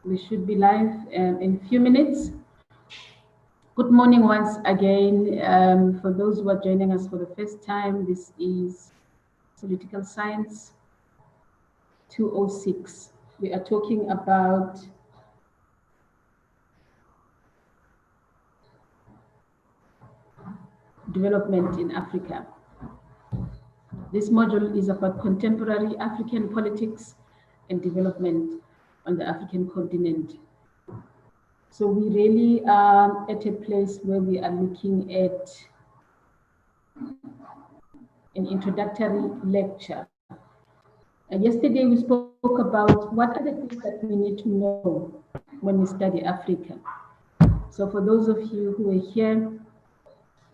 We should be live in a few minutes. Good morning once again. For those who are joining us for the first time, this is Political Science 206. We are talking about development in Africa. This module is about contemporary African politics and development on the African continent. So we really are at a place where we are looking at an introductory lecture. And yesterday we spoke about what are the things that we need to know when we study Africa. So for those of you who are here,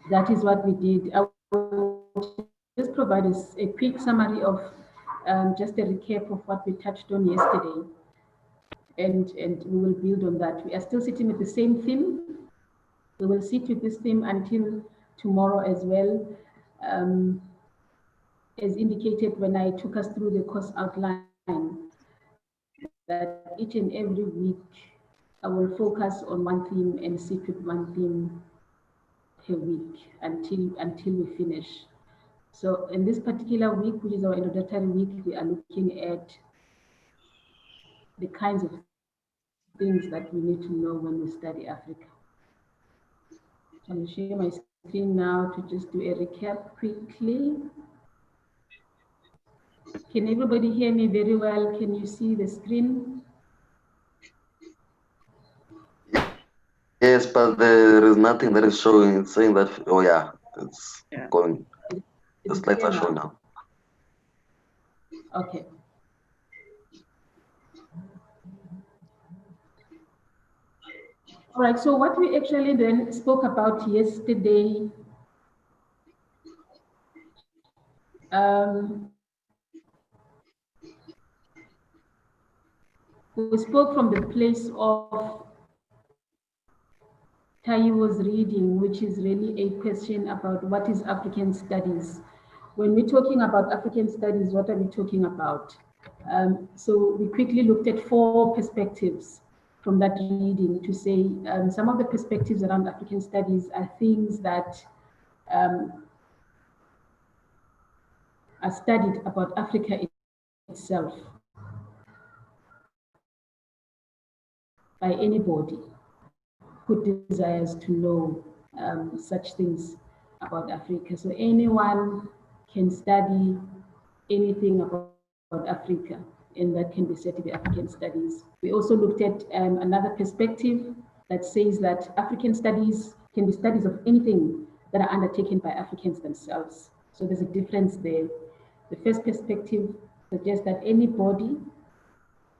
that is what we did. I will just provide us a quick summary of just a recap of what we touched on yesterday. And we will build on that. We are still sitting with the same theme. We will sit with this theme until tomorrow as well. As indicated when I took us through the course outline, that each and every week I will focus on one theme and sit with one theme per week until we finish. So in this particular week, which is our introductory week, we are looking at the kinds of things that we need to know when we study Africa. So I'm going to share my screen now to just do a recap quickly. Can everybody hear me very well? Can you see the screen? Yes, but there is nothing that is showing, saying that, oh yeah, it's going. The slides are showing now. Okay. All right, so what we actually then spoke about yesterday, we spoke from the place of Taiwo's reading, which is really a question about what is African studies. When we're talking about African studies, what are we talking about? So we quickly looked at four perspectives from that reading to say some of the perspectives around African studies are things that are studied about Africa itself by anybody who desires to know such things about Africa. So anyone can study anything about Africa, and that can be said to be African studies. We also looked at another perspective that says that African studies can be studies of anything that are undertaken by Africans themselves. So there's a difference there. The first perspective suggests that anybody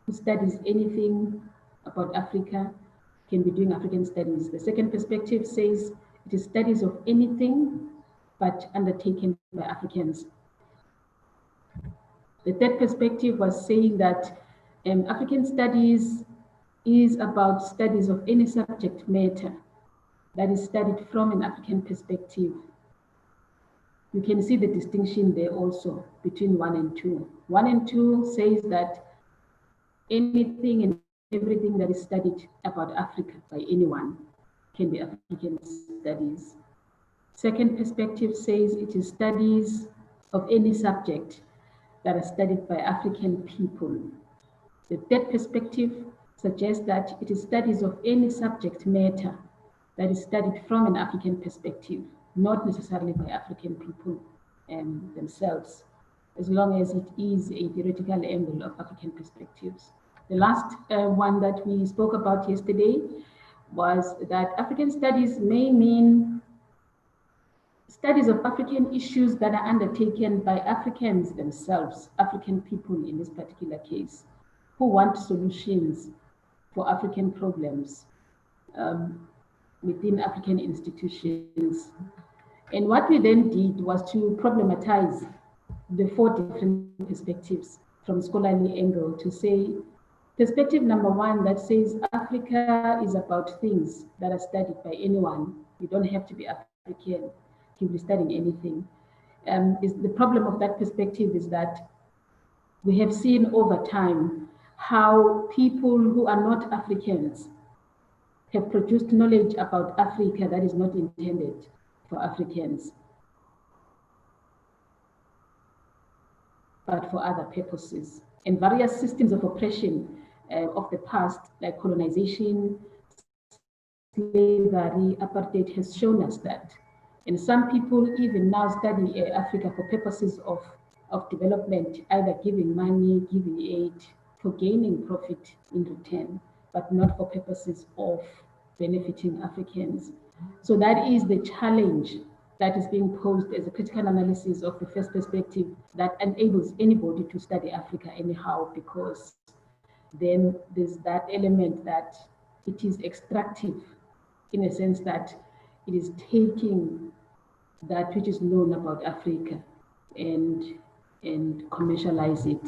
who studies anything about Africa can be doing African studies. The second perspective says it is studies of anything but undertaken by Africans. The third perspective was saying that African studies is about studies of any subject matter that is studied from an African perspective. You can see the distinction there also between 1 and 2. 1 and 2 says that anything and everything that is studied about Africa by anyone can be African studies. Second perspective says it is studies of any subject that are studied by African people. The third perspective suggests that it is studies of any subject matter that is studied from an African perspective, not necessarily by African people themselves, as long as it is a theoretical angle of African perspectives. The last one that we spoke about yesterday was that African studies may mean studies of African issues that are undertaken by Africans themselves, African people in this particular case, who want solutions for African problems within African institutions. And what we then did was to problematize the four different perspectives from scholarly angle to say, perspective number one that says Africa is about things that are studied by anyone. You don't have to be African to be studying anything. Is the problem of that perspective is that we have seen over time how people who are not Africans have produced knowledge about Africa that is not intended for Africans, but for other purposes. And various systems of oppression of the past, like colonization, slavery, apartheid, has shown us that. And some people even now study Africa for purposes of development, either giving money, giving aid, for gaining profit in return, but not for purposes of benefiting Africans. So that is the challenge that is being posed as a critical analysis of the first perspective that enables anybody to study Africa anyhow, because then there's that element that it is extractive, in a sense that it is taking that which is known about Africa and commercialize it,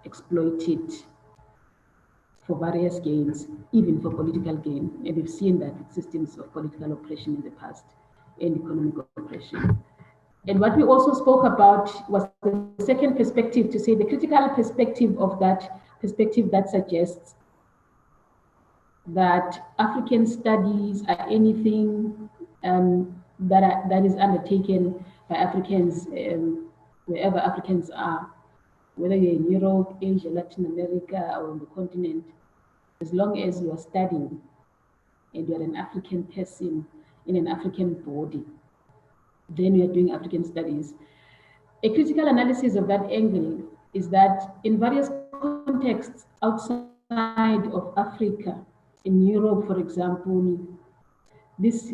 exploit it for various gains, even for political gain. And we've seen that with systems of political oppression in the past and economic oppression. And what we also spoke about was the second perspective, to say the critical perspective of that perspective that suggests that African studies are anything that is undertaken by Africans wherever Africans are, whether you're in Europe, Asia, Latin America, or on the continent, as long as you are studying and you're an African person in an African body, then we are doing African studies. A critical analysis of that angle is that in various contexts outside of Africa, in Europe, for example, this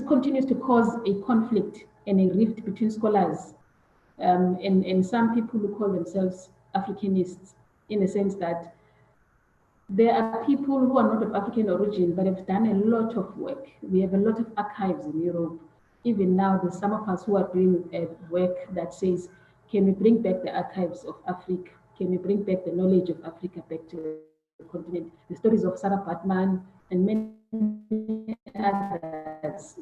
continues to cause a conflict and a rift between scholars and some people who call themselves Africanists, in the sense that there are people who are not of African origin but have done a lot of work. We have a lot of archives in Europe. Even now, there's some of us who are doing work that says, can we bring back the archives of Africa? Can we bring back the knowledge of Africa back to the continent? The stories of Sarah Baartman and many others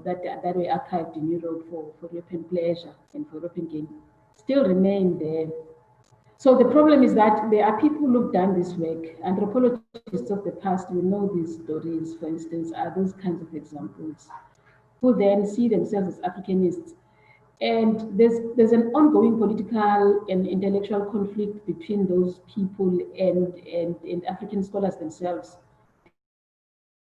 that were archived in Europe for European pleasure and for European gain still remain there. So the problem is that there are people who've done this work. Anthropologists of the past will know these stories, for instance, are those kinds of examples, who then see themselves as Africanists. And there's an ongoing political and intellectual conflict between those people and African scholars themselves,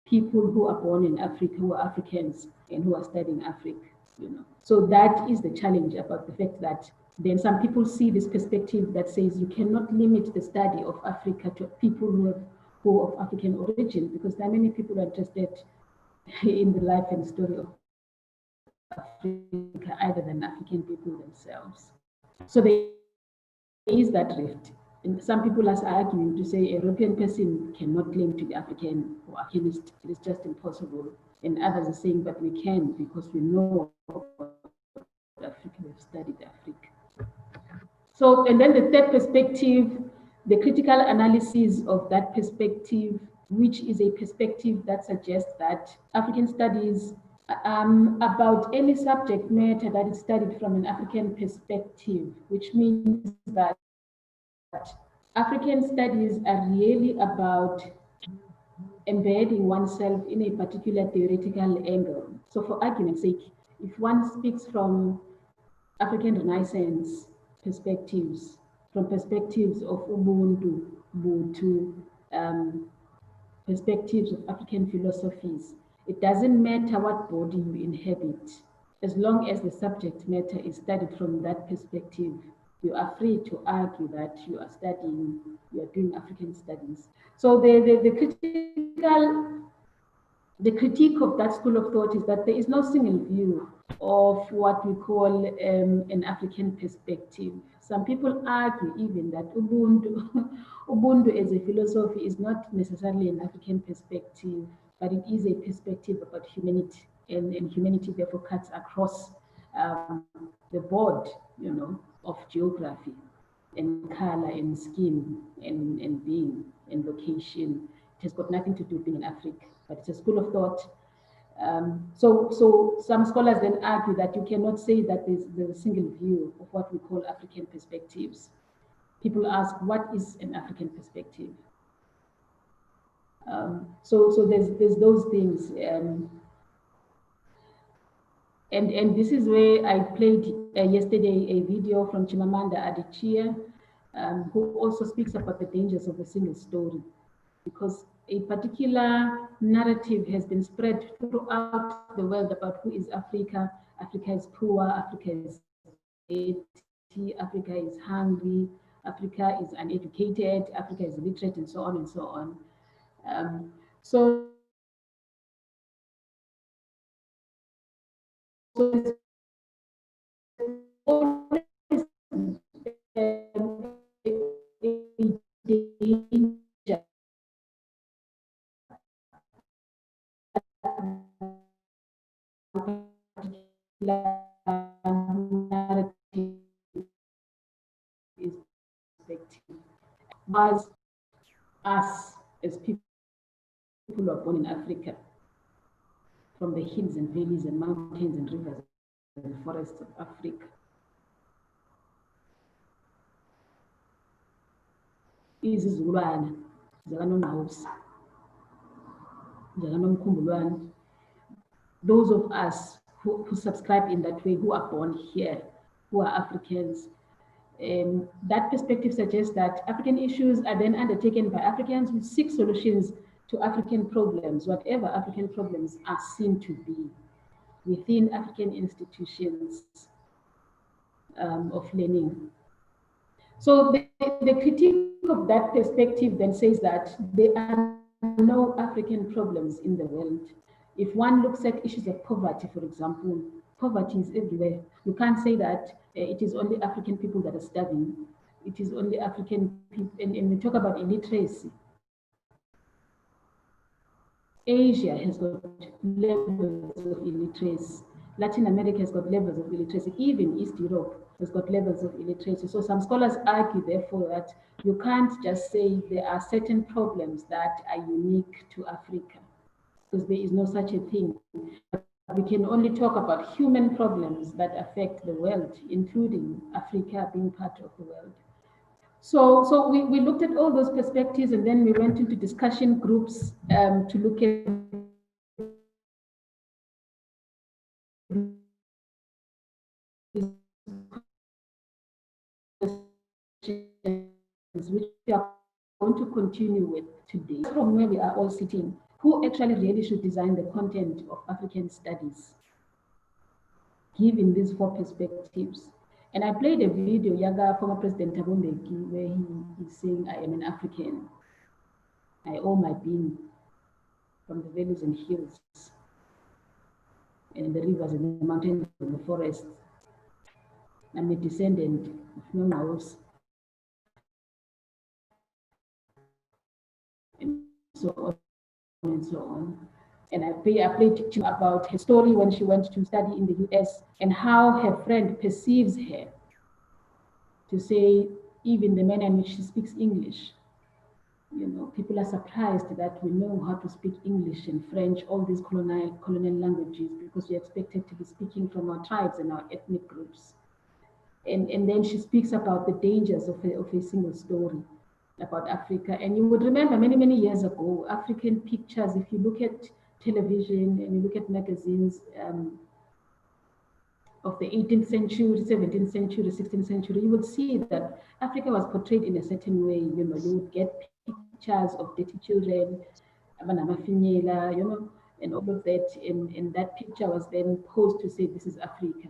people who are born in Africa, who are Africans, and who are studying Africa. So that is the challenge about the fact that then some people see this perspective that says you cannot limit the study of Africa to people who are of African origin, because there are many people who are interested in the life and story of Africa other than African people themselves. So there is that rift. And some people are arguing to say a European person cannot claim to be African or Africanist. It is just impossible. And others are saying, but we can, because we know Africa, we've studied Africa. So, and then the third perspective, the critical analysis of that perspective, which is a perspective that suggests that African studies about any subject matter that is studied from an African perspective, which means that African studies are really about embedding oneself in a particular theoretical angle. So for argument's sake, if one speaks from African Renaissance perspectives, from perspectives of Ubuntu, Ubuntu, perspectives of African philosophies, it doesn't matter what body you inhabit, as long as the subject matter is studied from that perspective, you are free to argue that you are doing African studies. So the critique of that school of thought is that there is no single view of what we call an African perspective. Some people argue even that Ubuntu as a philosophy is not necessarily an African perspective, but it is a perspective about humanity, and humanity therefore cuts across the board, of geography and color and skin and being and location. It has got nothing to do with being in Africa, but it's a school of thought. So some scholars then argue that you cannot say that there's a single view of what we call African perspectives. people ask, what is an African perspective? So there's those things. And this is where I played yesterday a video from Chimamanda Adichie, who also speaks about the dangers of a single story, because a particular narrative has been spread throughout the world about who is Africa. Africa is poor, Africa is dirty, Africa is hungry, Africa is uneducated, Africa is illiterate, and so on and so on. So always danger narrative is perspective. Was us as people who are born in Africa, from the hills and valleys and mountains and rivers and forests of Africa. Izizukulwana zakaNongqawuse, zakaNomkhubulwane, those of us who subscribe in that way, who are born here, who are Africans, that perspective suggests that African issues are then undertaken by Africans who seek solutions to African problems, whatever African problems are seen to be, within African institutions of learning. So the critique of that perspective then says that there are no African problems in the world. If one looks at issues of poverty, for example, poverty is everywhere. You can't say that it is only African people that are starving. It is only African people, and we talk about illiteracy. Asia has got levels of illiteracy. Latin America has got levels of illiteracy. Even East Europe has got levels of illiteracy. So some scholars argue, therefore, that you can't just say there are certain problems that are unique to Africa, because there is no such a thing. We can only talk about human problems that affect the world, including Africa being part of the world. So we looked at all those perspectives, and then we went into discussion groups to look at which we are going to continue with today. From where we are all sitting, who actually really should design the content of African studies, given these four perspectives? And I played a video, Yaga, former President Thabo Mbeki, where he's saying, I am an African. I owe my being from the valleys and hills, and the rivers and the mountains and the forests. I'm a descendant of Nongqawuse. And so on and so on. And I played to about her story when she went to study in the US, and how her friend perceives her, to say even the manner in which she speaks English. You know, people are surprised that we know how to speak English and French, all these colonial languages, because we're expected to be speaking from our tribes and our ethnic groups. And then she speaks about the dangers of a single story about Africa. And you would remember many, many years ago, African pictures, if you look at television and you look at magazines of the 18th century, 17th century, 16th century, you would see that Africa was portrayed in a certain way. You know, you would get pictures of dirty children, you know, and all of that. And that picture was then posed to say, this is Africa.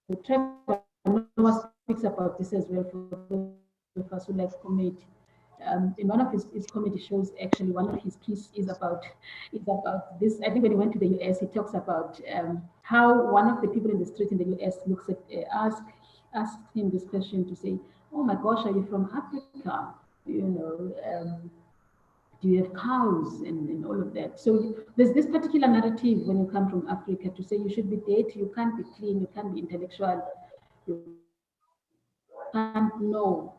So Trevor Noah speaks about this as well for those of us who like comedy. In one of his comedy shows, actually, one of his pieces is about this. I think when he went to the US, he talks about how one of the people in the street in the US looks at asked him this question to say, "Oh my gosh, are you from Africa? You know, do you have cows and all of that?" So there's this particular narrative when you come from Africa to say you should be dirty, you can't be clean, you can't be intellectual, you can't know.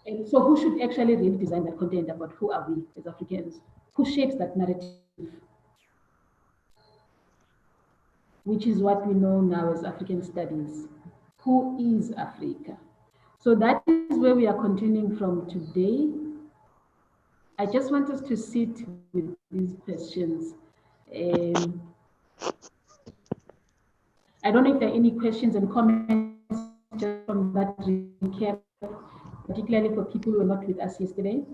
And so who should actually really design that content about who are we as Africans? Who shapes that narrative? Which is what we know now as African studies. Who is Africa? So that is where we are continuing from today. I just want us to sit with these questions. I don't know if there are any questions and comments just from that recap, particularly for people who were not with us yesterday,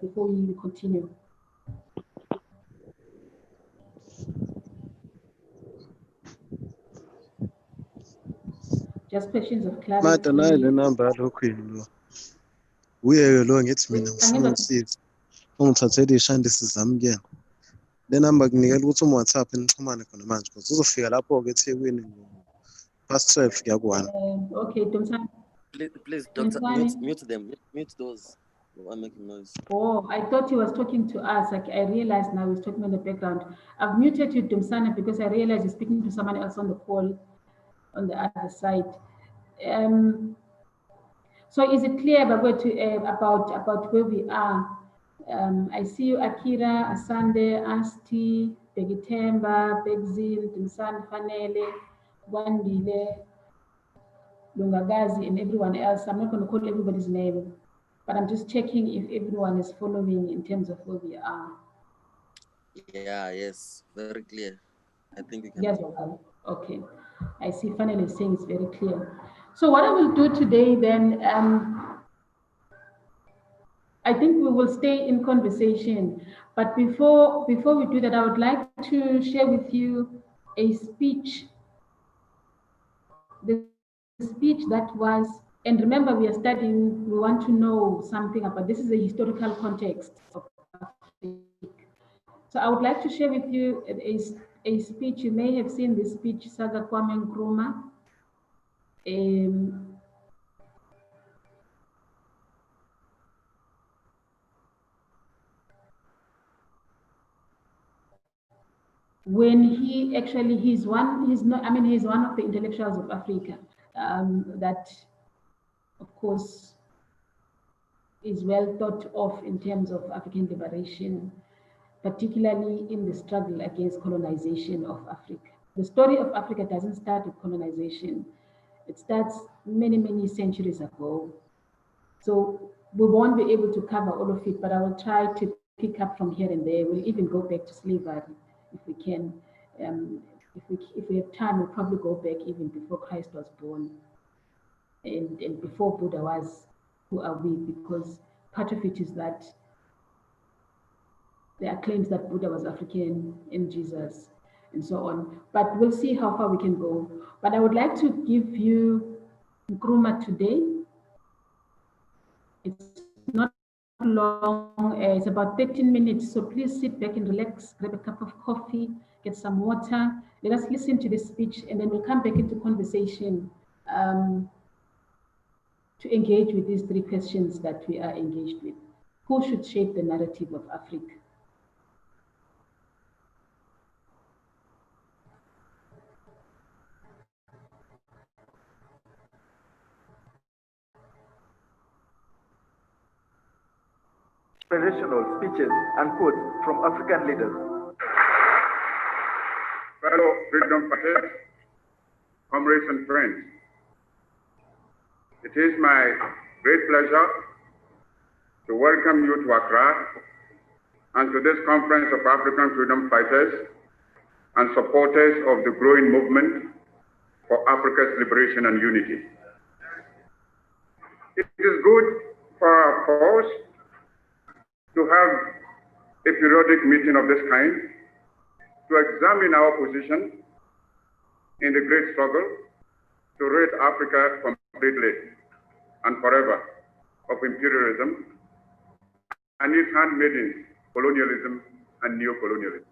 before we continue. Just questions of clarity. Mata nayo le number yalokhu yini lo. Uye lo ngithi mina ngifuna usizo. Ungithathele ishandisi zami ke. Le number kunikela ukuthi WhatsApp nixhumane khona manje because uzofika lapho ke eThekwini past 12 kuya ku1. Okay, Domsana. Please, Doctor, mute them. Mute those who are making noise. Oh, I thought he was talking to us. Like, I realized now he's talking in the background. I've muted you, Domsana, because I realized he's speaking to someone else on the call on the other side. So is it clear about where we are? I see you, Akira, Asande, Asti, Begitemba, Begzil, Domsana, Fanele, Wandile, Lungagazi, and everyone else. I'm not going to call everybody's name, but I'm just checking if everyone is following in terms of where we are. Yeah, yes, very clear. I think we can. Yes, okay. I see finally saying it's very clear. So what I will do today then, I think we will stay in conversation. But before we do that, I would like to share with you a speech. The speech that was, and remember we are studying, we want to know something about, this is a historical context of Africa. So I would like to share with you a speech. You may have seen this speech, Saga Kwame Nkrumah. When he actually, he's one of the intellectuals of Africa that, of course, is well thought of in terms of African liberation, particularly in the struggle against colonization of Africa. The story of Africa doesn't start with colonization. It starts many, many centuries ago. So we won't be able to cover all of it, but I will try to pick up from here and there. We'll even go back to slavery if we can. If we have time, we'll probably go back even before Christ was born and before Buddha was, who are we? Because part of it is that there are claims that Buddha was African and Jesus and so on. But we'll see how far we can go. But I would like to give you Nkrumah today. It's not long, it's about 13 minutes. So please sit back and relax, grab a cup of coffee, get some water. Let us listen to this speech and then we'll come back into conversation to engage with these three questions that we are engaged with. Who should shape the narrative of Africa? Inspirational speeches and quotes from African leaders. Fellow freedom fighters, comrades and friends, it is my great pleasure to welcome you to Accra and to this conference of African freedom fighters and supporters of the growing movement for Africa's liberation and unity. It is good for our cause to have a periodic meeting of this kind to examine our position in the great struggle to rid Africa completely and forever of imperialism and its handmaidens, colonialism and neocolonialism.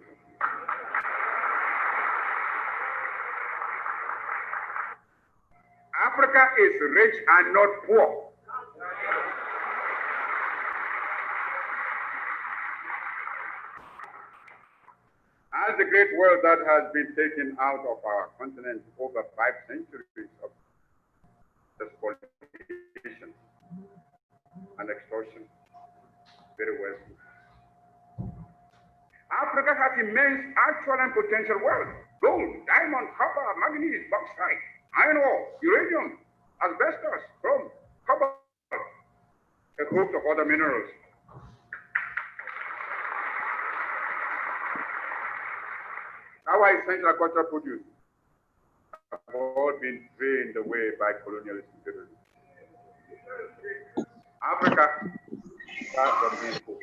Africa is rich and not poor. As the great wealth that has been taken out of our continent over 5 centuries of spoliation and extortion, very wealthy. Africa has immense actual and potential wealth: gold, diamond, copper, manganese, bauxite, iron ore, uranium, asbestos, chrome, cobalt, a host of other minerals. Our essential agricultural produce have all been drained away by colonialist imperialism. Africa starts from being poor.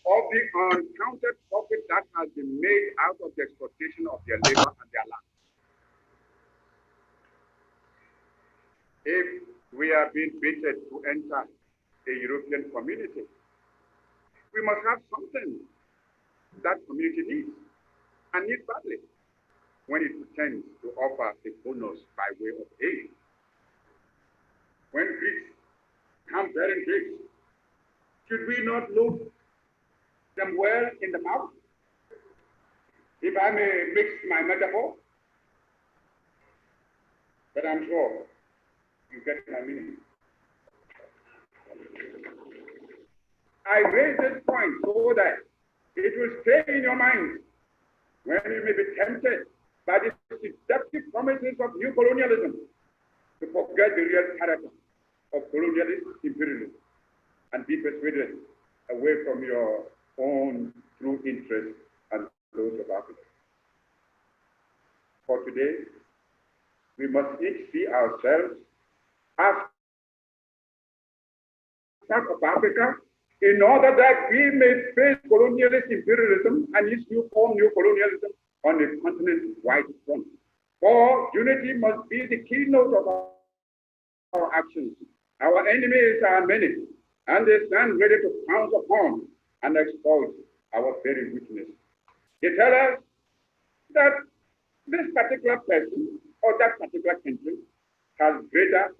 Of the uncounted profit that has been made out of the exploitation of their labor and their land. If we are being baited to enter a European community, we must have something that community needs and needs badly when it pretends to offer a bonus by way of aid. When Greeks come bearing Greeks, should we not look them well in the mouth? If I may mix my metaphor, but I'm sure you get my meaning. I raise this point so that it will stay in your mind when you may be tempted by the deceptive promises of new colonialism to forget the real character of colonialist imperialism and be persuaded away from your own true interests and those of Africa. For today, we must each see ourselves as part of Africa in order that we may face colonialist imperialism and its new form, new colonialism on a continent-wide front. For unity must be the keynote of our actions. Our enemies are many, and they stand ready to pounce upon and exploit our very weakness. They tell us that this particular person or that particular country has greater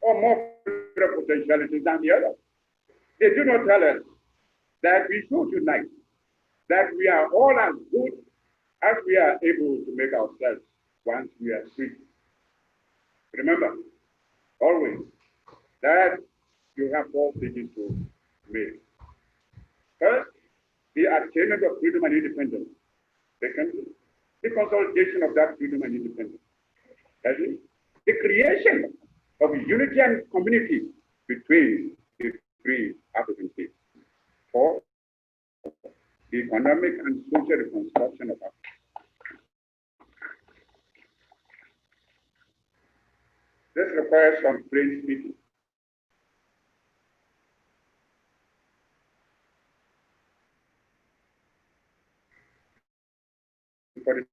or more potentialities than the other. They do not tell us that we should unite, that we are all as good as we are able to make ourselves once we are free. Remember, always, that you have four things to make. First, the attainment of freedom and independence. Secondly, the consolidation of that freedom and independence. Thirdly, the creation of unity and community between the three African states. Fourth, the economic and social reconstruction of Africa. This requires some plain speaking. For the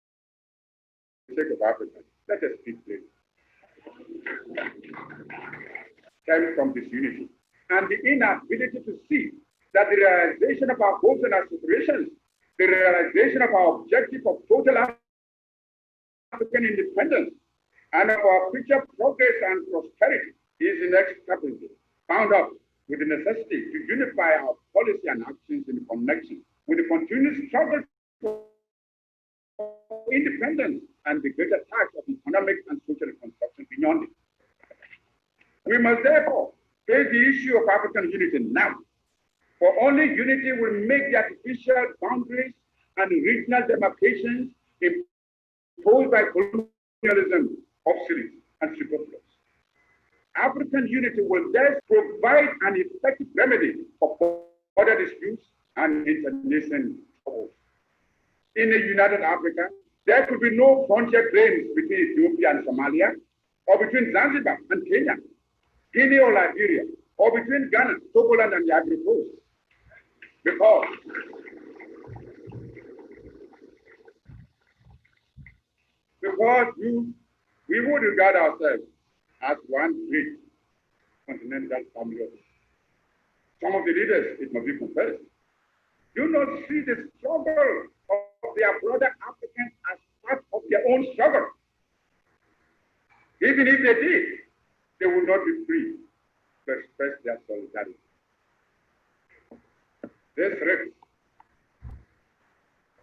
sake of Africa, let us speak plain. Stems from disunity and the inability to see that the realization of our hopes and aspirations, the realization of our objective of total African independence, and of our future progress and prosperity is inextricably bound up with the necessity to unify our policy and actions in connection with the continuous struggle for independence and the greater task of economic and social reconstruction beyond it. We must therefore face the issue of African unity now, for only unity will make the artificial boundaries and regional demarcations imposed by colonialism obsolete and superfluous. African unity will thus provide an effective remedy for border disputes and internation troubles. In a united Africa, there could be no frontier claims between Ethiopia and Somalia, or between Zanzibar and Kenya, Guinea or Liberia, or between Ghana, Togoland, and the Ivory Coast. Because we would regard ourselves as one great continental family. Some of the leaders, it must be confessed, do not see the struggle of their brother Africans as part of their own struggle. Even if they did, they would not be free to express their solidarity. These rifts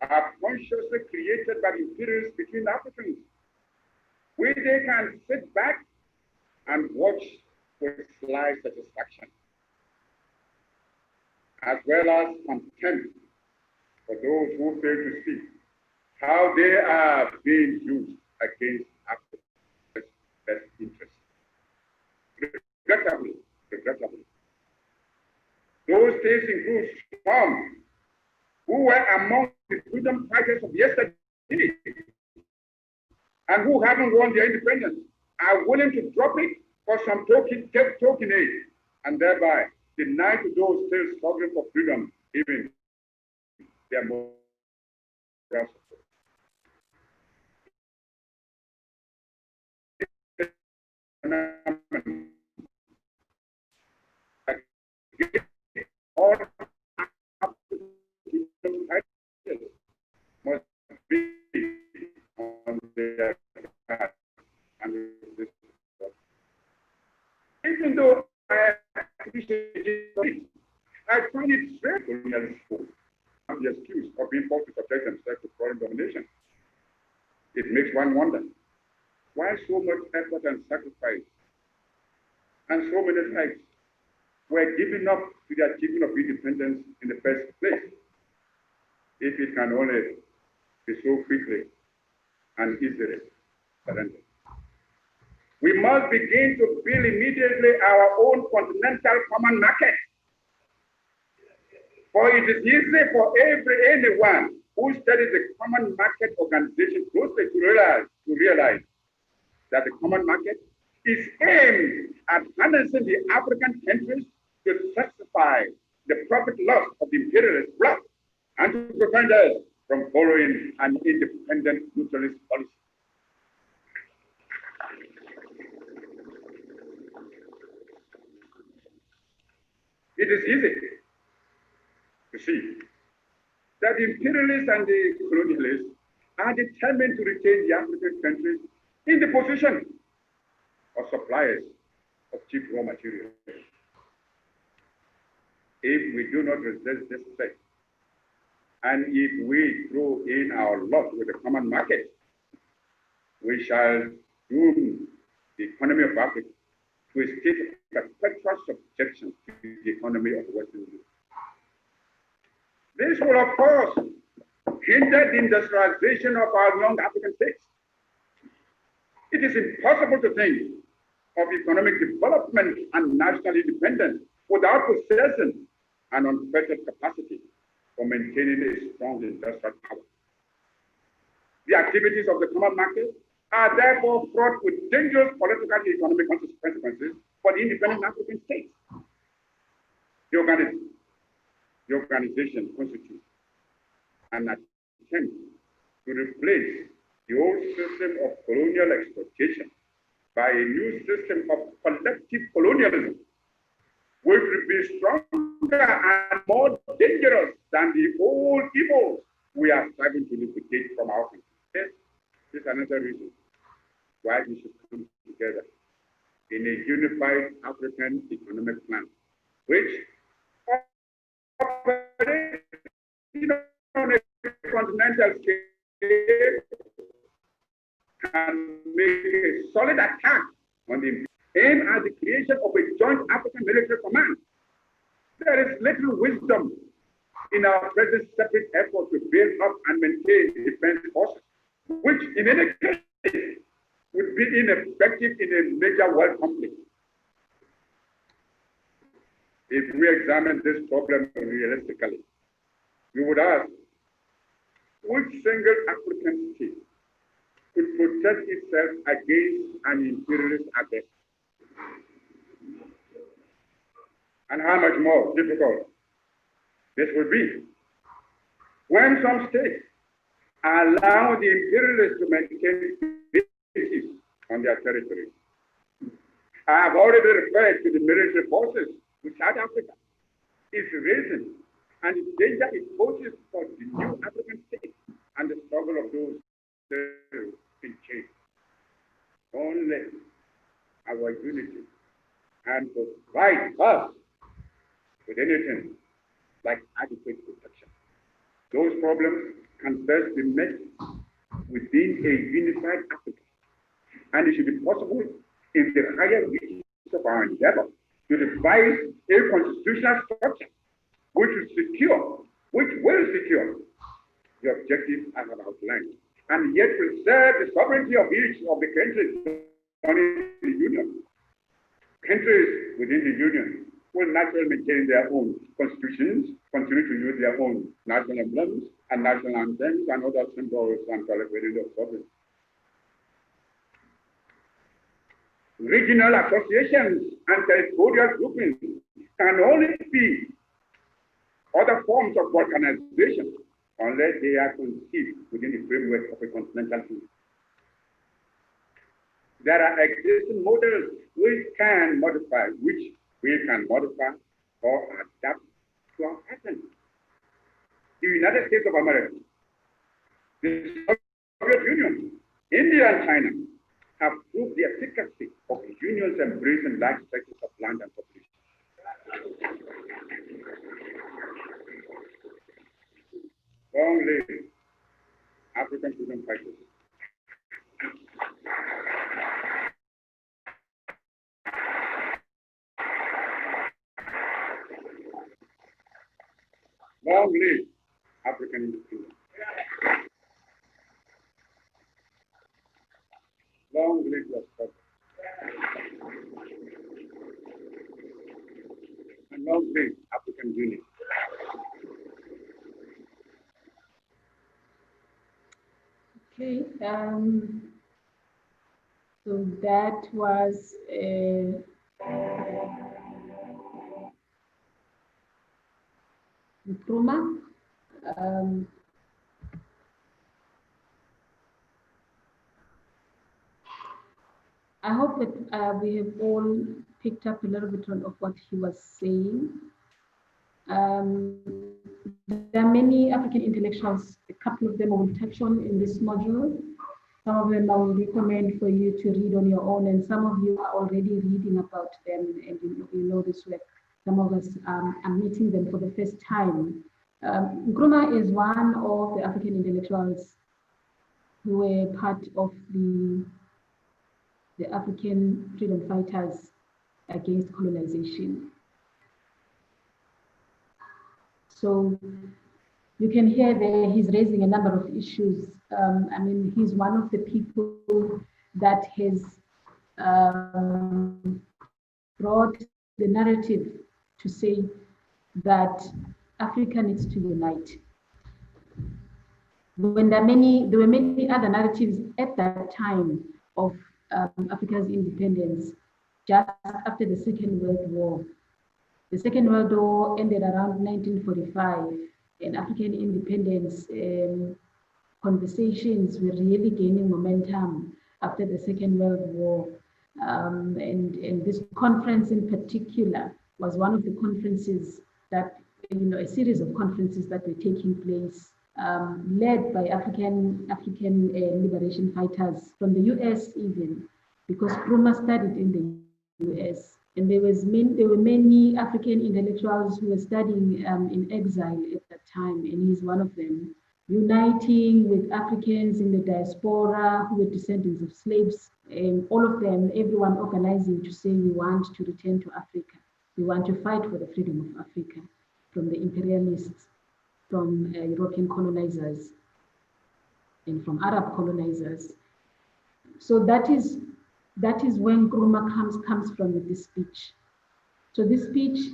are consciously created by the imperialists between Africans, where they can sit back and watch with sly satisfaction. as well as contempt for those who fail to see how they are being used against Africa's best interests. Regrettably, those states include some who were among the freedom fighters of yesterday and who haven't won their independence are willing to drop it for some token aid and thereby deny to those still struggling for freedom even their moral support. All must be on their path and this. Even though I appreciate it, I find it very colonialist and the excuse of being forced to protect themselves from foreign domination. It makes one wonder why so much effort and sacrifice and so many lives were given up to the achievement of independence in the first place, if it can only be so quickly and easily surrendered. We must begin to build immediately our own continental common market. For it is easy for anyone who studies the common market organization closely to realize that the common market is aimed at harnessing the African countries to satisfy the profit loss of the imperialist bloc and to prevent us from following an independent neutralist policy. It is easy to see that the imperialists and the colonialists are determined to retain the African countries in the position of suppliers of cheap raw materials. If we do not resist this threat, and if we throw in our lot with the common market, we shall doom the economy of Africa to a state of perpetual subjection to the economy of Western Europe. This will, of course, hinder the industrialization of our young African states. It is impossible to think of economic development and national independence without possessing an unfettered capacity for maintaining a strong industrial power. The activities of the common market are therefore fraught with dangerous political and economic consequences for the independent African states. The organization constitutes an attempt to replace the old system of colonial exploitation by a new system of collective colonialism, which will be stronger and more dangerous than the old evils we are striving to liquidate from our country. This is another reason why we should come together in a unified African economic plan, which operates on a continental scale can make a solid attack on the aim at the creation of a joint African military command. There is little wisdom in our present separate effort to build up and maintain defense forces, which in any case would be ineffective in a major world conflict. If we examine this problem realistically, we would ask, which single African state could protect itself against an imperialist aggressor? And how much more difficult this would be when some states allow the imperialists to maintain bases on their territory. I have already referred to the military forces to South Africa. Its reason and the danger it poses for the new African states and the struggle of those still in chains. Only our unity can provide us with anything like adequate protection. Those problems can best be met within a unified Africa, and it should be possible in the higher reaches of our endeavor to devise a constitutional structure which will secure the objectives I have outlined, and yet preserve the sovereignty of each of the countries in the Union. Countries within the Union will naturally maintain their own constitutions, continue to use their own national emblems and national anthems and other symbols and celebrating their sovereignty. Regional associations and territorial groupings can only be other forms of organization unless they are conceived within the framework of a continental union. There are existing models which we can modify or adapt to our pattern. The United States of America, the Soviet Union, India and China have proved the efficacy of unions embracing large stretches of land and population. Long live African freedom fighters. Long live African independence. Long live your struggle. And long live African unity. Okay, so that was Nkrumah. I hope that we have all picked up a little bit of what he was saying. There are many African intellectuals, a couple of them I will touch on in this module. Some of them I will recommend for you to read on your own, and some of you are already reading about them and you know this work. Some of us are meeting them for the first time. Nkrumah is one of the African intellectuals who were part of the African freedom fighters against colonization. So you can hear there he's raising a number of issues. I mean, he's one of the people that has brought the narrative to say that Africa needs to unite. When there were many other narratives at that time of Africa's independence, just after the Second World War. The Second World War ended around 1945, and African independence conversations were really gaining momentum after the Second World War. And this conference in particular was one of the conferences that, a series of conferences that were taking place, led by African liberation fighters from the US even, because Nkrumah studied in the US. And there were many African intellectuals who were studying in exile at that time, and he's one of them, uniting with Africans in the diaspora who were descendants of slaves, and all of them, everyone organizing to say we want to return to Africa. We want to fight for the freedom of Africa from the imperialists, from European colonizers, and from Arab colonizers. So that is when Nkrumah comes from with this speech. So this speech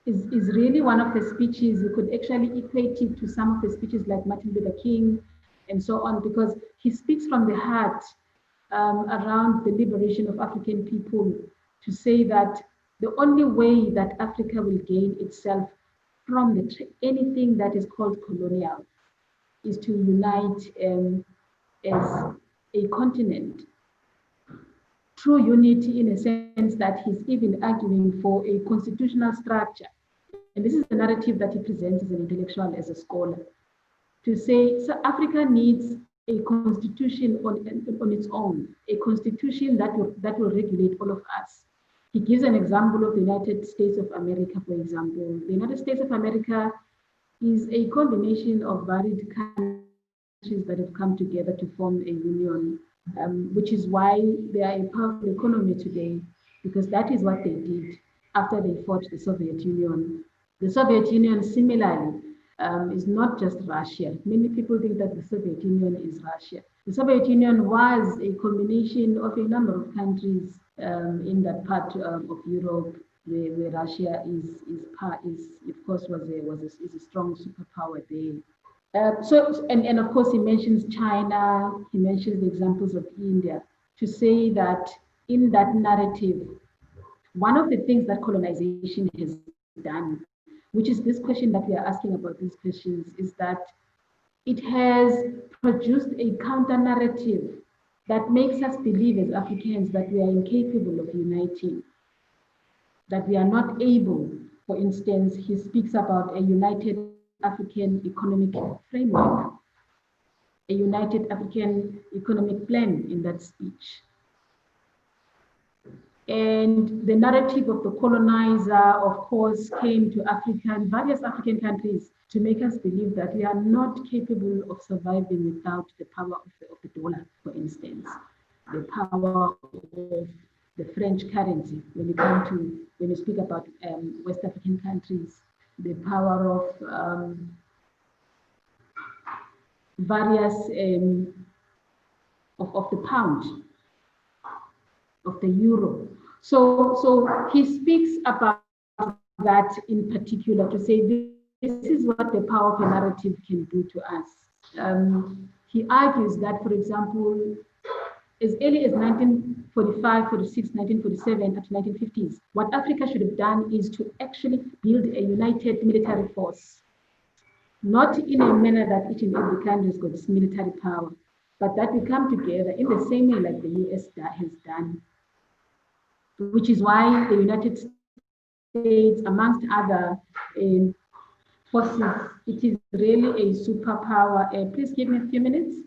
is really one of the speeches, you could actually equate it to some of the speeches like Martin Luther King and so on, because he speaks from the heart around the liberation of African people, to say that the only way that Africa will gain itself from anything that is called colonial is to unite as a continent. True unity, in a sense that he's even arguing for a constitutional structure. And this is the narrative that he presents as an intellectual, as a scholar, to say, so Africa needs a constitution on its own, a constitution that will regulate all of us. He gives an example of the United States of America, for example. The United States of America is a combination of varied countries that have come together to form a union. Which is why they are a powerful economy today, because that is what they did after they fought the Soviet Union. The Soviet Union, similarly, is not just Russia. Many people think that the Soviet Union is Russia. The Soviet Union was a combination of a number of countries in that part of Europe, where Russia is of course is a strong superpower there. And of course he mentions China. He mentions the examples of India to say that in that narrative, one of the things that colonization has done, which is this question that we are asking about these questions, is that it has produced a counter narrative that makes us believe as Africans that we are incapable of uniting, that we are not able. For instance, he speaks about a united African economic framework, a united African economic plan in that speech. And the narrative of the colonizer, of course, came to Africa and various African countries to make us believe that we are not capable of surviving without the power of the dollar, for instance, the power of the French currency when you speak about West African countries, the power of various of the pound, of the euro. So he speaks about that in particular to say this is what the power of a narrative can do to us. He argues that, for example, as early as 1945, 46, 1947, up to 1950s, what Africa should have done is to actually build a united military force, not in a manner that each and every country has got this military power, but that we come together in the same way like the US has done, which is why the United States, amongst other forces, it is really a superpower. Please give me a few minutes.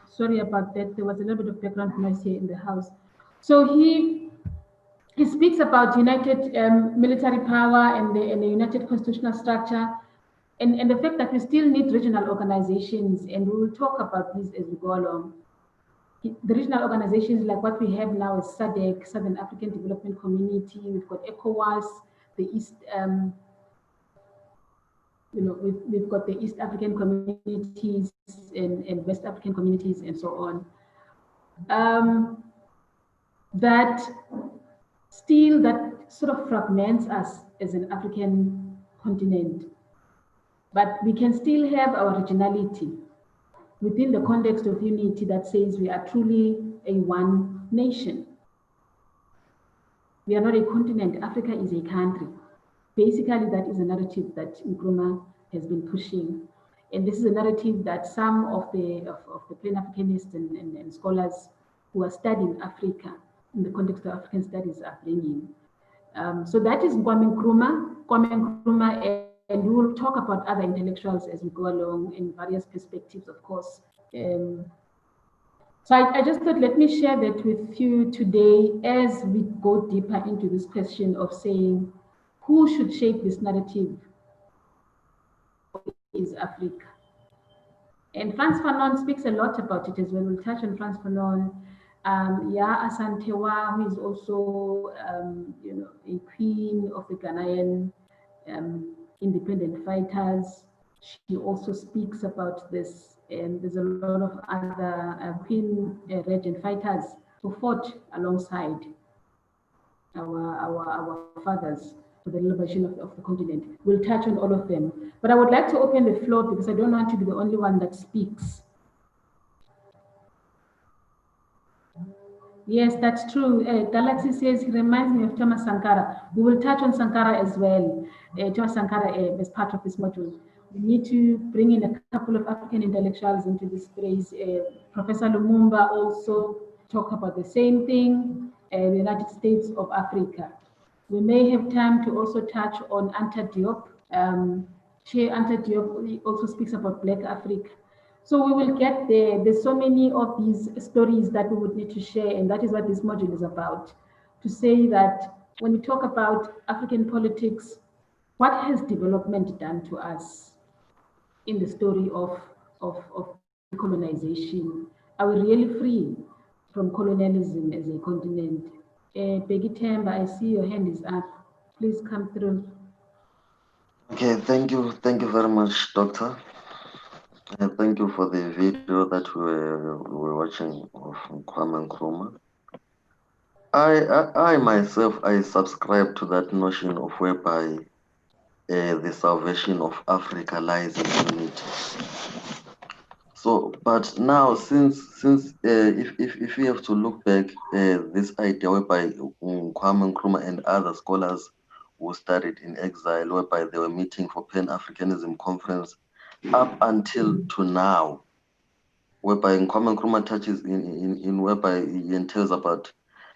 Sorry about that. There was a little bit of background noise here in the house. So he speaks about united military power and the united constitutional structure, and the fact that we still need regional organizations, and we will talk about this as we go along. The regional organizations like what we have now is SADC, Southern African Development Community. We've got ECOWAS, the East. We've got the East African communities and West African communities and so on. That sort of fragments us as an African continent, but we can still have our regionality within the context of unity that says we are truly a one nation. We are not a continent. Africa is a country. Basically, that is a narrative that Nkrumah has been pushing. And this is a narrative that some of the Pan-Africanists and scholars who are studying Africa in the context of African studies are bringing. So that is Kwame Nkrumah, and we will talk about other intellectuals as we go along in various perspectives, of course. So I just thought, let me share that with you today as we go deeper into this question of saying, who should shape this narrative is Africa. And Frantz Fanon speaks a lot about it as well. We'll touch on Frantz Fanon. Yaa Asantewaa, who is also a queen of the Ghanaian independent fighters. She also speaks about this, and there's a lot of other Queen Regent fighters who fought alongside our fathers for the liberation of the continent. We'll touch on all of them. But I would like to open the floor because I don't want to be the only one that speaks. Yes, that's true. Galaxy says he reminds me of Thomas Sankara. We will touch on Sankara as well. Thomas Sankara as part of this module. We need to bring in a couple of African intellectuals into this space. Professor Lumumba also talked about the same thing, the United States of Africa. We may have time to also touch on Anta Diop. Che Anta Diop also speaks about Black Africa. So we will get there. There's so many of these stories that we would need to share, and that is what this module is about. To say that when we talk about African politics, what has development done to us in the story of colonization? are we really free from colonialism as a continent? Peggy Temba, I see your hand is up. Please come through. Okay, thank you very much, Doctor. Thank you for the video that we were watching of Kwame Nkrumah. I myself, I subscribe to that notion of whereby the salvation of Africa lies in unity. So, but now, since if we have to look back, this idea whereby Kwame Nkrumah and other scholars who studied in exile, whereby they were meeting for Pan-Africanism conference, up until to now, whereby Kwame Nkrumah touches in whereby he entails about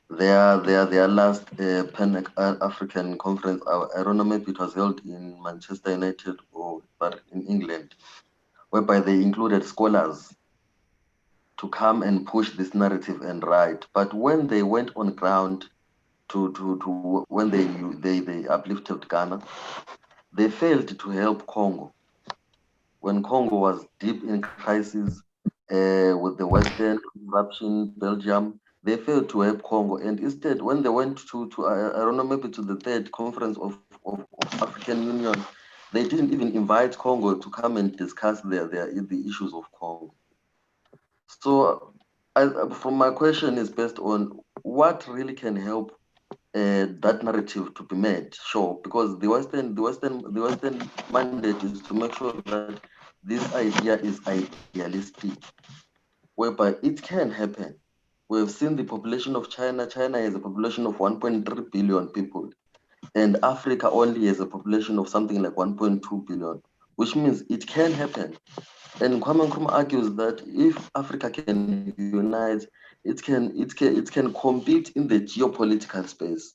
their last Pan-African conference. I don't know, maybe it was held in Manchester United or but in England, whereby they included scholars to come and push this narrative and write. But when they went on ground when they uplifted Ghana, they failed to help Congo. When Congo was deep in crisis with the Western corruption, Belgium, they failed to help Congo. And instead, when they went to I don't know, maybe to the third conference of African Union, they didn't even invite Congo to come and discuss the issues of Congo. So, from my question is based on what really can help that narrative to be made, sure, because the Western mandate is to make sure that this idea is idealistic, whereby it can happen. We've seen the population of China. China has a population of 1.3 billion people, and Africa only has a population of something like 1.2 billion, which means it can happen. And Kwame Nkrumah argues that if Africa can unite, it can compete in the geopolitical space.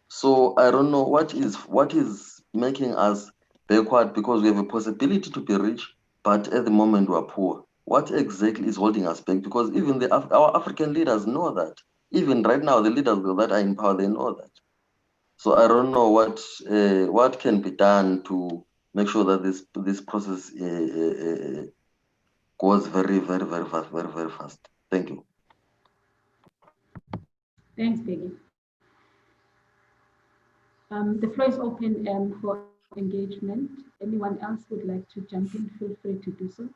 So I don't know what is making us backward, because we have a possibility to be rich, but at the moment we are poor. What exactly is holding us back? Because even our African leaders know that. Even right now, the leaders that are in power, they know that. So I don't know what can be done to make sure that this process goes very, very, very fast, very, very fast. Thank you. Thanks, Peggy. The floor is open for engagement. Anyone else would like to jump in, feel free to do so.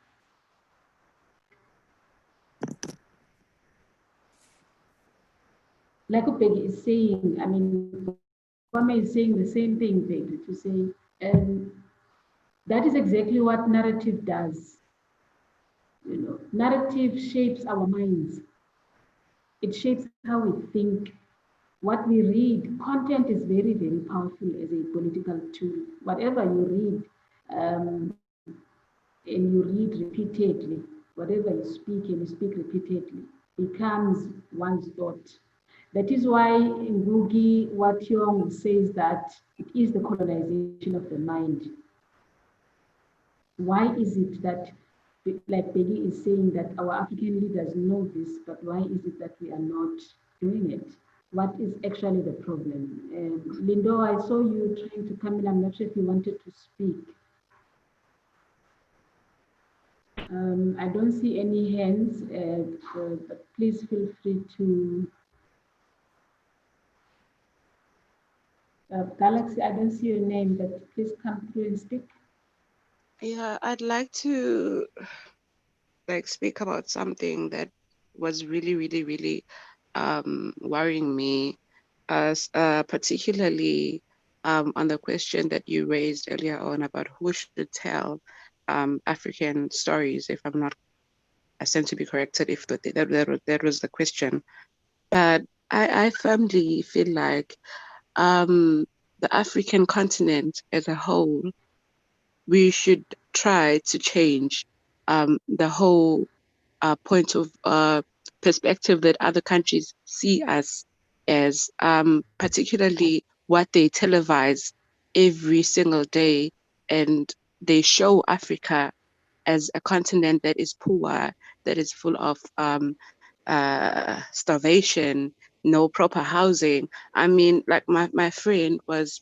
Like what Peggy is saying, I mean, Kwame is saying the same thing, Peggy, to say, that is exactly what narrative does. You know, narrative shapes our minds. It shapes how we think, what we read. Content is very, very powerful as a political tool. Whatever you read, and you read repeatedly, whatever you speak and you speak repeatedly, becomes one's thought. That is why Ngugi wa Thiong'o says that it is the colonization of the mind. Why is it that, like Peggy is saying, that our African leaders know this, but why is it that we are not doing it? What is actually the problem? Lindo, I saw you trying to come in. I'm not sure if you wanted to speak. I don't see any hands, but please feel free to. Galaxy, I don't see your name, but please come through and speak. Yeah, I'd like to speak about something that was really, really, really worrying me, particularly on the question that you raised earlier on about who should tell African stories, if I'm not, I stand to be corrected if that was the question. But I firmly feel like the African continent as a whole, we should try to change the whole point of perspective that other countries see us as, particularly what they televise every single day, and they show Africa as a continent that is poor, that is full of starvation, no proper housing. I mean, like my friend was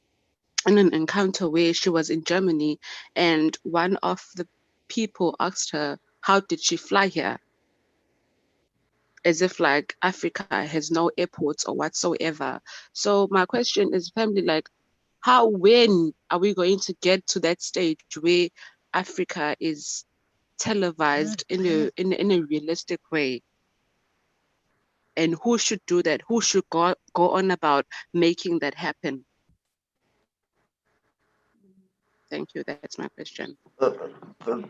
in an encounter where she was in Germany, and one of the people asked her, how did she fly here? as if like Africa has no airports or whatsoever. So my question is family, like, when are we going to get to that stage where Africa is televised in a realistic way? And who should do that? Who should go on about making that happen? Thank you. That's my question.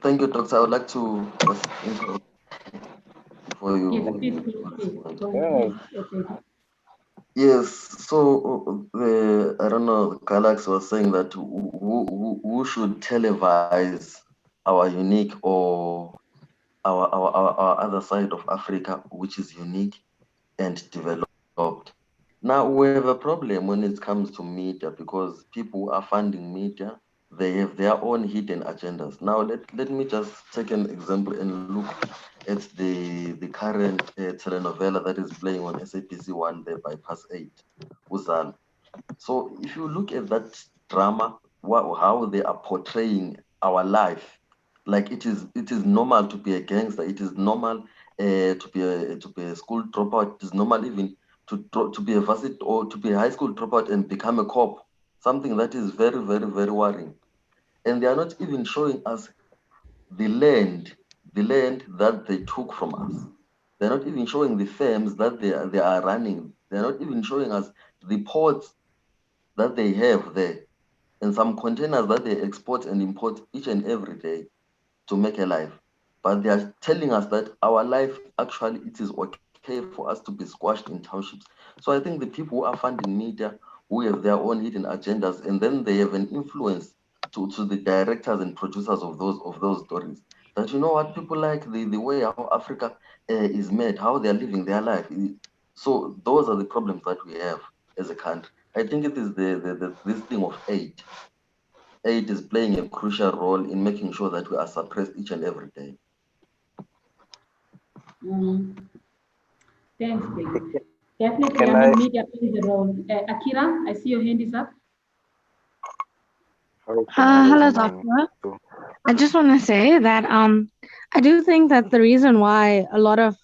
Thank you, Doctor. I would like to just interrupt for you. Yes, please. Yes, so I don't know, Galax was saying that who should televise our unique or our other side of Africa, which is unique and developed. Now we have a problem when it comes to media because people are funding media. They have their own hidden agendas. Now let me just take an example and look at the current telenovela that is playing on SABC1 there by Past 8, Uzalo. So if you look at that drama, how they are portraying our life, like it is normal to be a gangster. It is normal to be a school dropout. It is normal even to be a varsity or to be a high school dropout and become a cop. Something that is very, very, very worrying. And they are not even showing us the land that they took from us. They're not even showing the firms that they are running. They're not even showing us the ports that they have there and some containers that they export and import each and every day to make a life. But they are telling us that our life, actually, it is okay for us to be squashed in townships. So I think the people who are funding media, who have their own hidden agendas, and then they have an influence to the directors and producers of those stories. That, you know what, people like the way how Africa is made, how they are living their life. So those are the problems that we have as a country. I think it is this thing of aid. Aid is playing a crucial role in making sure that we are suppressed each and every day. Thanks, David. Definitely, media plays a role. Akira, I see your hand is up. Hello, Doctor. I just want to say that I do think that the reason why a lot of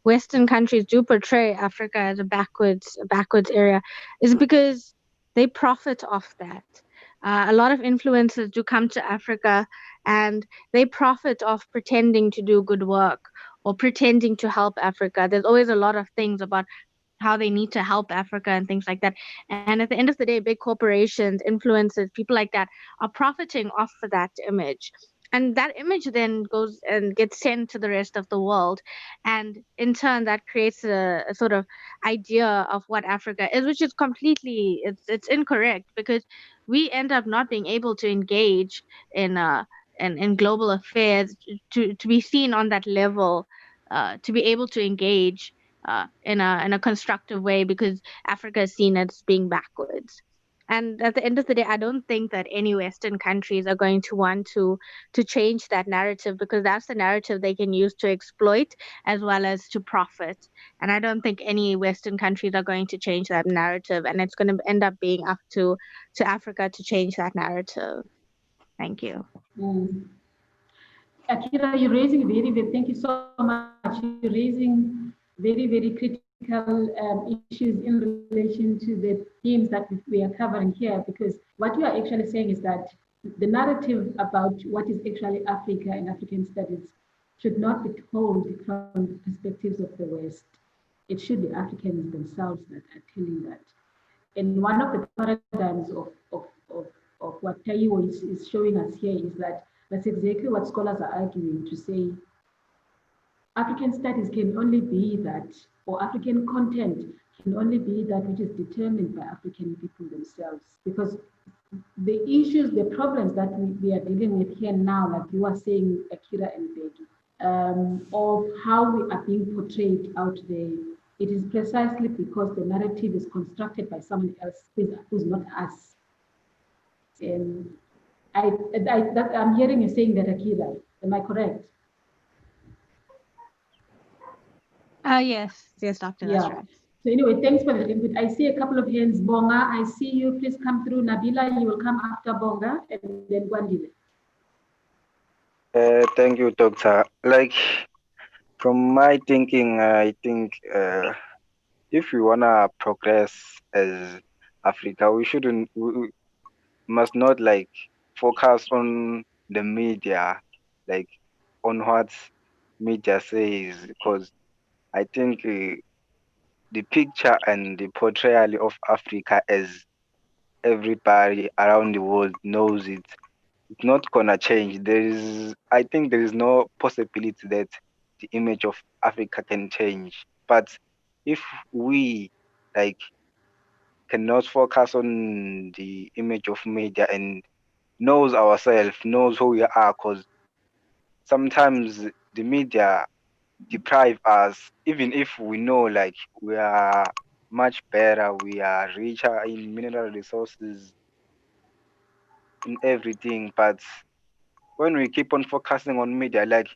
Western countries do portray Africa as a backwards area is because they profit off that. A lot of influencers do come to Africa and they profit off pretending to do good work or pretending to help Africa. There's always a lot of things about how they need to help Africa and things like that. And at the end of the day, big corporations, influencers, people like that are profiting off of that image. And that image then goes and gets sent to the rest of the world. And in turn, that creates a sort of idea of what Africa is, which is completely, it's incorrect because we end up not being able to engage in global affairs to be seen on that level, to be able to engage in a constructive way because Africa is seen as being backwards. And at the end of the day, I don't think that any Western countries are going to want to change that narrative because that's the narrative they can use to exploit as well as to profit. And I don't think any Western countries are going to change that narrative. And it's going to end up being up to Africa to change that narrative. Thank you. Akira, you're raising thank you so much. You're raising very, very critical issues in relation to the themes that we are covering here, because what you are actually saying is that the narrative about what is actually Africa and African studies should not be told from the perspectives of the West. It should be Africans themselves that are telling that. And one of the paradigms of what Taiwo is showing us here is that that's exactly what scholars are arguing, to say African studies can only be that, or African content can only be that which is determined by African people themselves. Because the issues, the problems that we are dealing with here now, like you are saying, Akira and Becky, of how we are being portrayed out there, it is precisely because the narrative is constructed by someone else who's not us. And I'm hearing you saying that, Akira. Am I correct? Yes, Doctor, that's right. So anyway, thanks for the input. I see a couple of hands. Bonga, I see you. Please come through. Nabila, you will come after Bonga, and then Gwandile. Thank you, Doctor. Like, From my thinking, I think if we wanna progress as Africa, we must not like focus on the media, like on what media says, because I think the picture and the portrayal of Africa as everybody around the world knows it, it's not gonna change. I think there is no possibility that the image of Africa can change. But if we like cannot focus on the image of media and knows ourselves, knows who we are, because sometimes the media deprive us, even if we know like we are much better, we are richer in mineral resources, in everything, but when we keep on focusing on media, like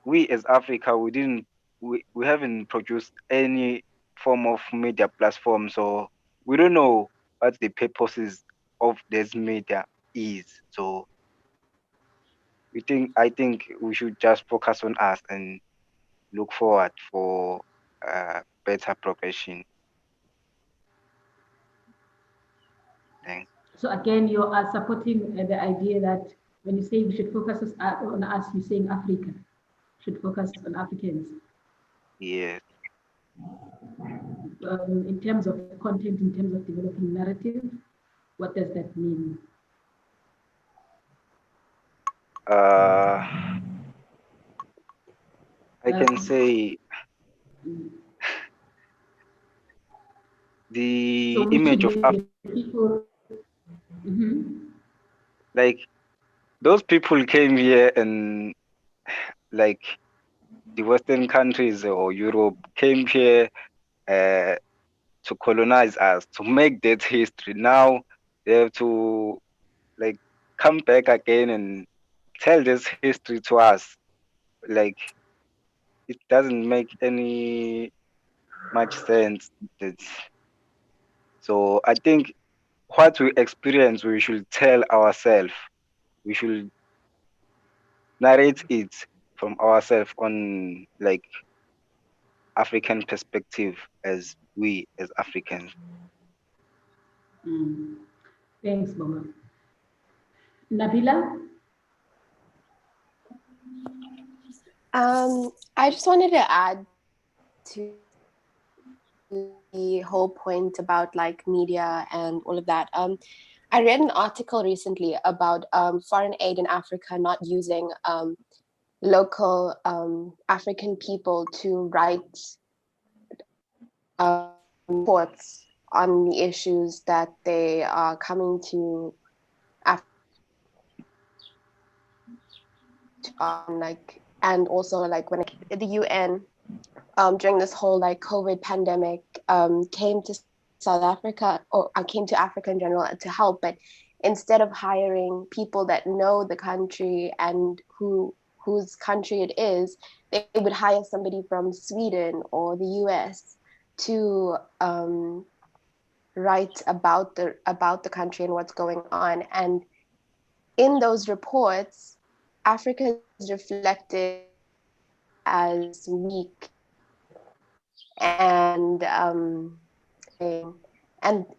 we as Africa, we haven't produced any form of media platform, so we don't know what the purposes of this media is. So I think we should just focus on us and look forward for better progression. Thanks. So again, you are supporting the idea that when you say we should focus on us, you're saying Africa should focus on Africans. Yes. In terms of content, in terms of developing narrative, what does that mean? I can say the image of Africa. Like those people came here and like the Western countries or Europe came here to colonize us, to make that history. Now they have to like come back again and tell this history to us. Like it doesn't make any much sense. So I think what we experience, we should tell ourselves. We should narrate it from ourselves on like African perspective as we as Africans. Thanks, Mama. Nabila? I just wanted to add to the whole point about like media and all of that. I read an article recently about foreign aid in Africa not using local African people to write reports on the issues that they are coming to like, and also like when the UN during this whole like COVID pandemic came to South Africa, or came to Africa in general to help, but instead of hiring people that know the country and whose country it is, they would hire somebody from Sweden or the US to write about the country and what's going on. And in those reports, Africa is reflected as weak, and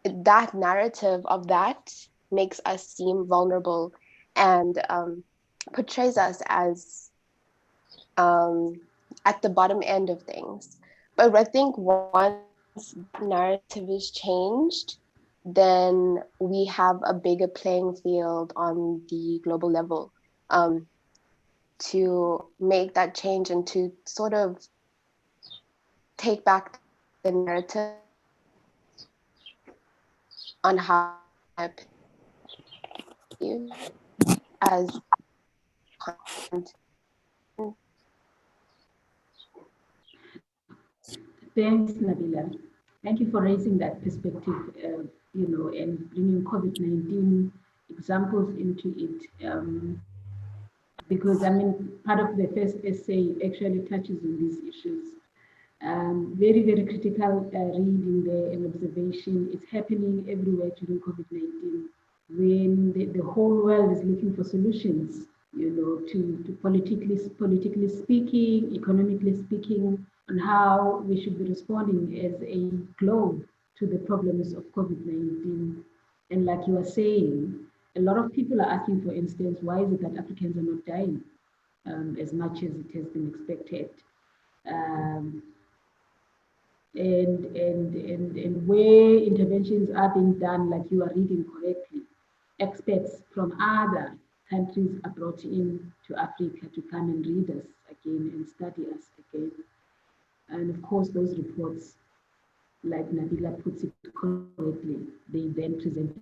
that narrative of that makes us seem vulnerable and portrays us as at the bottom end of things. But I think once that narrative is changed, then we have a bigger playing field on the global level to make that change and to sort of take back the narrative on how as Thanks, Nabila. Thank you for raising that perspective, and bringing COVID-19 examples into it. Because part of the first essay actually touches on these issues. Very, very critical reading there and observation. It's happening everywhere during COVID-19 when the whole world is looking for solutions to politically speaking, economically speaking, on how we should be responding as a globe to the problems of COVID-19. And like you were saying, a lot of people are asking, for instance, why is it that Africans are not dying as much as it has been expected? And where interventions are being done, like you are reading correctly, experts from other countries are brought in to Africa to come and read us again and study us again. And of course, those reports, like Nabila puts it correctly, they then present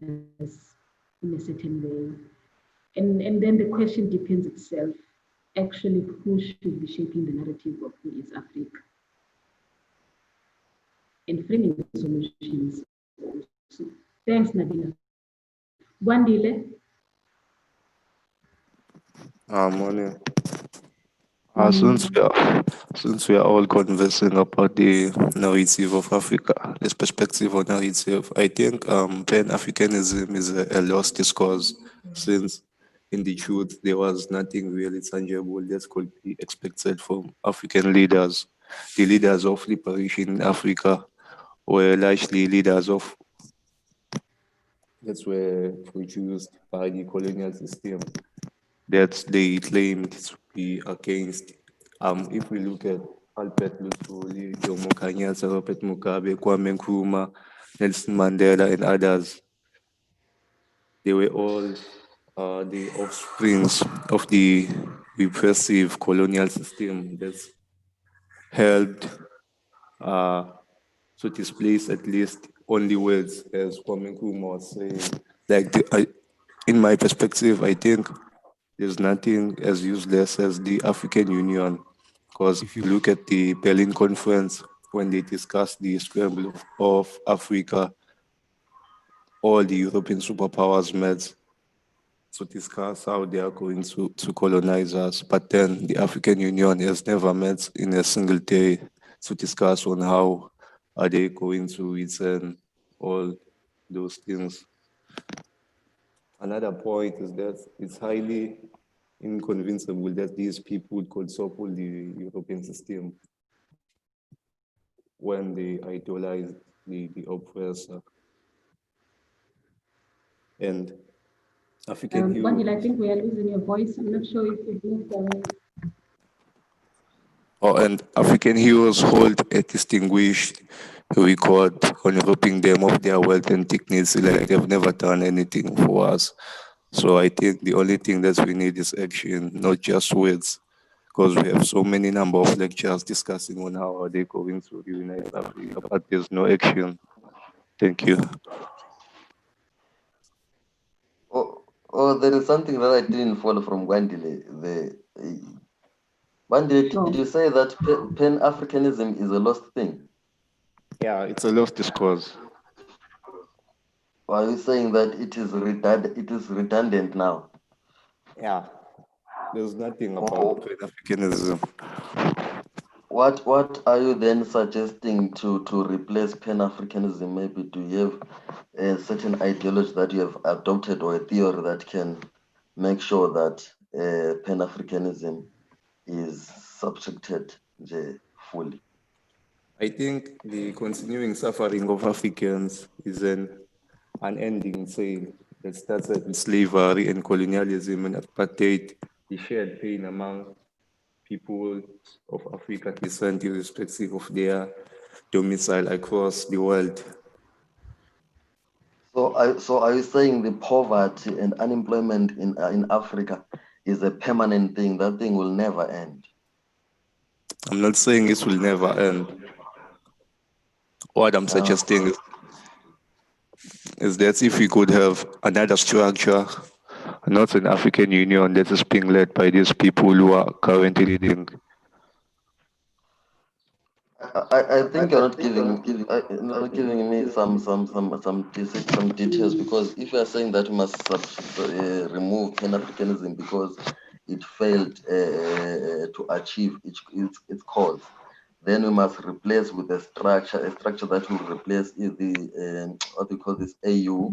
us in a certain way. And then the question depends itself, actually, who should be shaping the narrative of who is Africa? And framing the solutions also. Thanks, Nabila. Gwandile. Morning. Since we are all conversing about the narrative of Africa, this perspective or narrative, I think Pan-Africanism is a lost discourse, since in the truth there was nothing really tangible that could be expected from African leaders. The leaders of liberation in Africa were largely leaders of that were produced by the colonial system that they claimed to be against. If we look at Albert Luthuli, Jomo Kenyatta, Robert Mugabe, Kwame Nkrumah, Nelson Mandela, and others, they were all the offsprings of the repressive colonial system that's helped to displace at least only words, as Kwame Nkrumah was saying. In my perspective, I think there's nothing as useless as the African Union, because if you look at the Berlin Conference, when they discussed the scramble of Africa, all the European superpowers met to discuss how they are going to colonize us. But then the African Union has never met in a single day to discuss on how are they going to return all those things. Another point is that it's highly inconceivable that these people could topple the European system when they idolize the oppressor. And African Wandile, I think we are losing your voice. I'm not sure if you've moved away. And African heroes hold a distinguished record on robbing them of their wealth and dignity, like they've never done anything for us. So I think the only thing that we need is action, not just words, because we have so many number of lectures discussing on how are they going to reunite Africa, but there's no action. Thank you. There is something that I didn't follow from Gwandile. Gwandile, did you say that Pan-Africanism is a lost thing? Yeah, it's a lost discourse. Are you saying that it is redundant now? Yeah, there's nothing about Pan-Africanism. What are you then suggesting to replace Pan-Africanism? Maybe do you have a certain ideology that you have adopted or a theory that can make sure that Pan-Africanism is subjected fully? I think the continuing suffering of Africans is an unending tale that started with slavery and colonialism and apartheid, the shared pain among people of African descent, irrespective of their domicile across the world. So are you saying the poverty and unemployment in Africa is a permanent thing? That thing will never end? I'm not saying it will never end. What I'm suggesting is that if we could have another structure, not an African Union that is being led by these people who are currently leading. I think you're not giving me some details, because if you are saying that we must remove Pan-Africanism because it failed to achieve its cause, then we must replace with a structure that will replace the what we call this AU,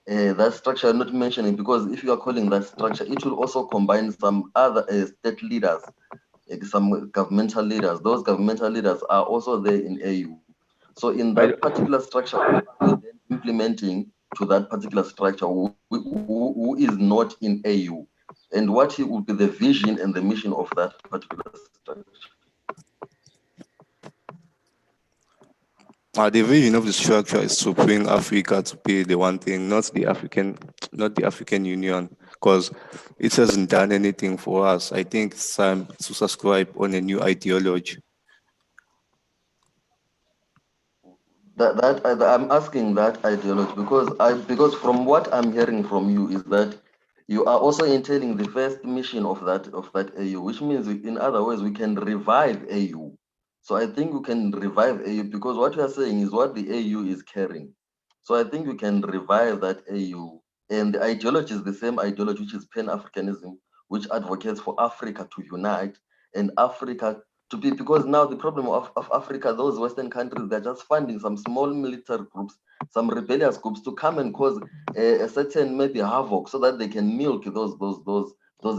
that structure I'm not mentioning, because if you are calling that structure, it will also combine some other state leaders, some governmental leaders. Those governmental leaders are also there in AU. So in that particular structure, implementing to that particular structure who is not in AU, and what would be the vision and the mission of that particular structure. The vision of the structure is to bring Africa to be the one thing, not the African Union, because it hasn't done anything for us. I think it's time to subscribe on a new ideology. I'm asking that ideology because from what I'm hearing from you is that you are also entailing the first mission of that AU, which means in other words we can revive AU. So I think we can revive AU because what you are saying is what the AU is carrying. So I think we can revive that AU, and the ideology is the same ideology, which is Pan-Africanism, which advocates for Africa to unite and Africa to be, because now the problem of Africa, those Western countries, they're just funding some small military groups, some rebellious groups to come and cause a certain maybe havoc so that they can milk those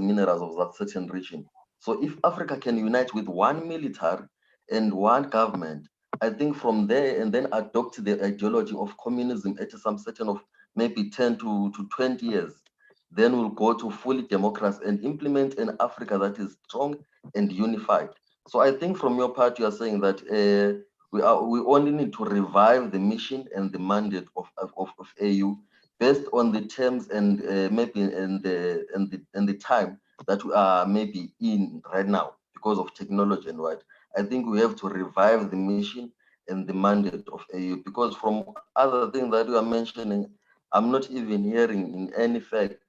minerals of that certain region. So if Africa can unite with one military and one government, I think from there and then adopt the ideology of communism at some certain of maybe 10 to 20 years, then we'll go to fully democracy and implement an Africa that is strong and unified. So I think from your part, you are saying that we only need to revive the mission and the mandate of AU based on the terms and maybe and the time that we are maybe in right now because of technology and what. I think we have to revive the mission and the mandate of AU, because from other things that you are mentioning, I'm not even hearing in any fact,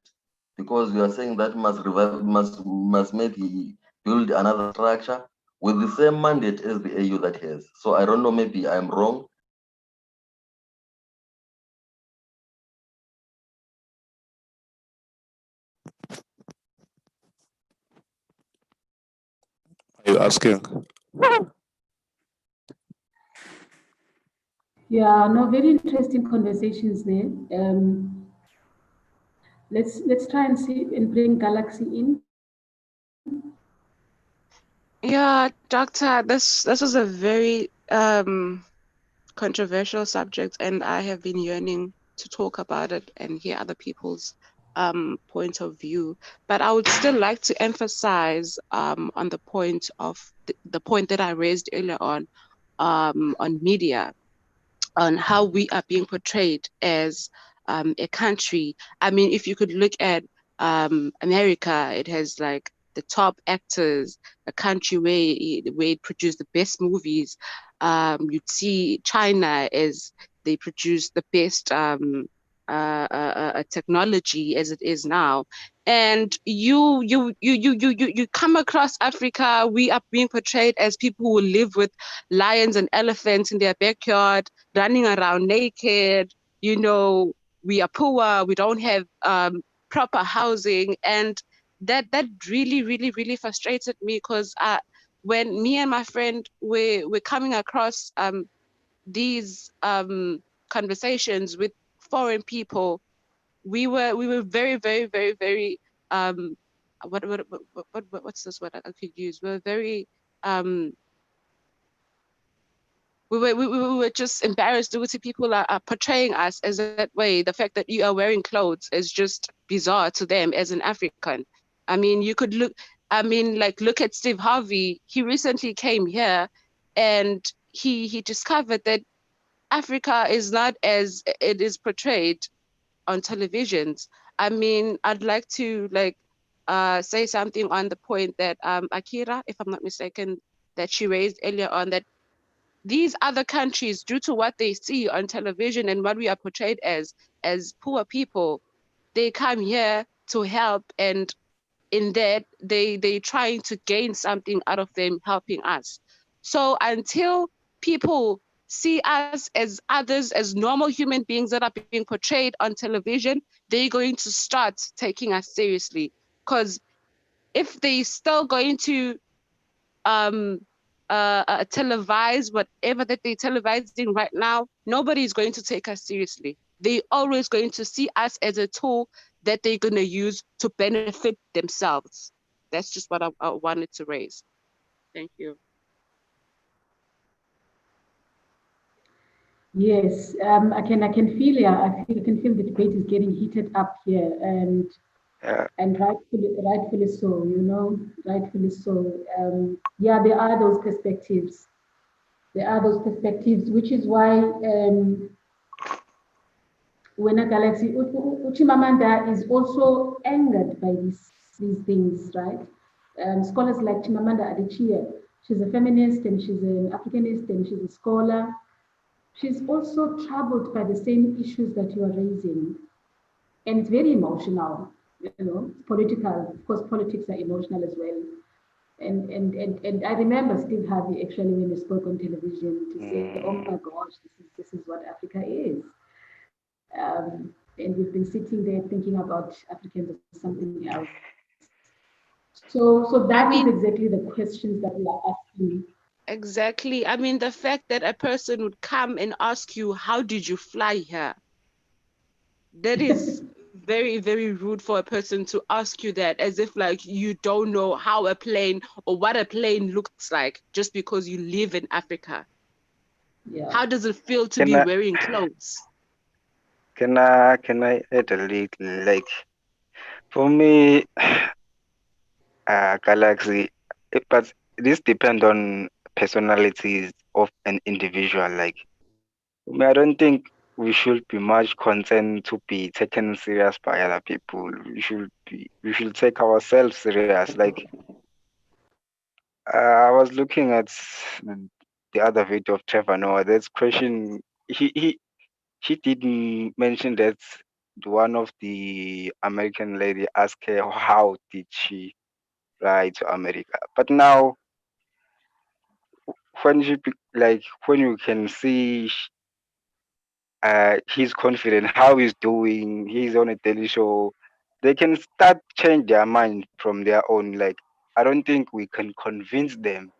because you are saying that must revive, must maybe build another structure with the same mandate as the AU that has. So I don't know, maybe I'm wrong. Are you asking? Yeah, no, very interesting conversations there. Let's try and see and bring Galaxy in. Yeah, Doctor, this is a very controversial subject, and I have been yearning to talk about it and hear other people's point of view. But I would still like to emphasize on the point of the point that I raised earlier on media, on how we are being portrayed as a country. I mean, if you could look at America, it has like the top actors, a country where it produced the best movies. You'd see China as they produce the best technology as it is now. And you come across Africa, we are being portrayed as people who live with lions and elephants in their backyard, running around naked. You know, we are poor, we don't have proper housing, and that really frustrated me, because when me and my friend were coming across these conversations with foreign people, we were very what's this word I could use? We were very we were just embarrassed. The people are portraying us as that way. The fact that you are wearing clothes is just bizarre to them as an African. I mean, you could look at Steve Harvey. He recently came here and he discovered that Africa is not as it is portrayed on televisions. I mean, I'd like to say something on the point that Akira, if I'm not mistaken, that she raised earlier on, that these other countries, due to what they see on television and what we are portrayed as poor people, they come here to help, and in that they trying to gain something out of them helping us. So until people see us as others, as normal human beings that are being portrayed on television, they're going to start taking us seriously. Because if they still going to televise whatever that they're televising right now, nobody's going to take us seriously. they're always going to see us as a tool that they're going to use to benefit themselves. That's just what I wanted to raise. Thank you. Yes, I can feel, yeah, I can feel the debate is getting heated up here, and rightfully so, you know, rightfully so. Yeah, there are those perspectives. There are those perspectives, which is why when a Galaxy, Chimamanda is also angered by these things, right? Scholars like Chimamanda Adichie, she's a feminist and she's an Africanist and she's a scholar. She's also troubled by the same issues that you are raising. And it's very emotional, you know, it's political. Of course, politics are emotional as well. And I remember Steve Harvey actually when he spoke on television to say, oh my gosh, this is what Africa is. And we've been sitting there thinking about Africans as something else. So that is exactly the questions that we are asking. Exactly. I mean, the fact that a person would come and ask you, how did you fly here? That is very, very rude for a person to ask you that, as if like you don't know how a plane or what a plane looks like just because you live in Africa. Yeah. How does it feel to be wearing clothes? Can I add a little, like, for me, Galaxy, but this depends on personalities of an individual. Like, I don't think we should be much concerned to be taken serious by other people. We should take ourselves serious. Like, I was looking at the other video of Trevor Noah. This question, he didn't mention that one of the American lady asked her how did she fly to America. But now, when when you can see he's confident, how he's doing, he's on a daily show, they can start change their mind from their own. Like, I don't think we can convince them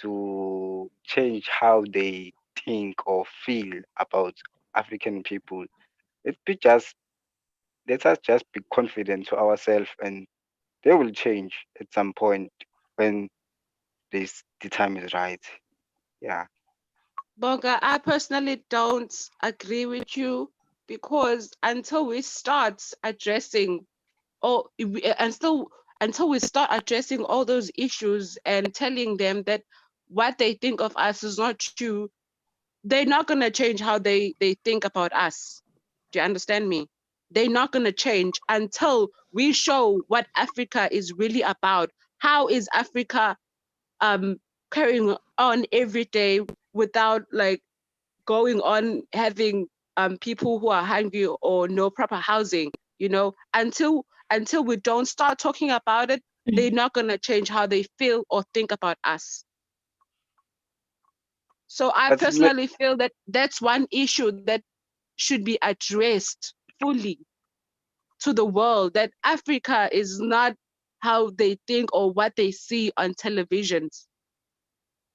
to change how they think or feel about African people. Let us just be confident to ourselves, and they will change at some point when the time is right. Yeah. Bonga, I personally don't agree with you, because until we start addressing or until we start addressing all those issues and telling them that what they think of us is not true, they're not going to change how they think about us. Do you understand me? They're not going to change until we show what Africa is really about. How is Africa carrying on every day without like going on having people who are hungry or no proper housing, you know? Until we don't start talking about it, they're not going to change how they feel or think about us. So I personally feel that that's one issue that should be addressed fully to the world, that Africa is not how they think or what they see on televisions.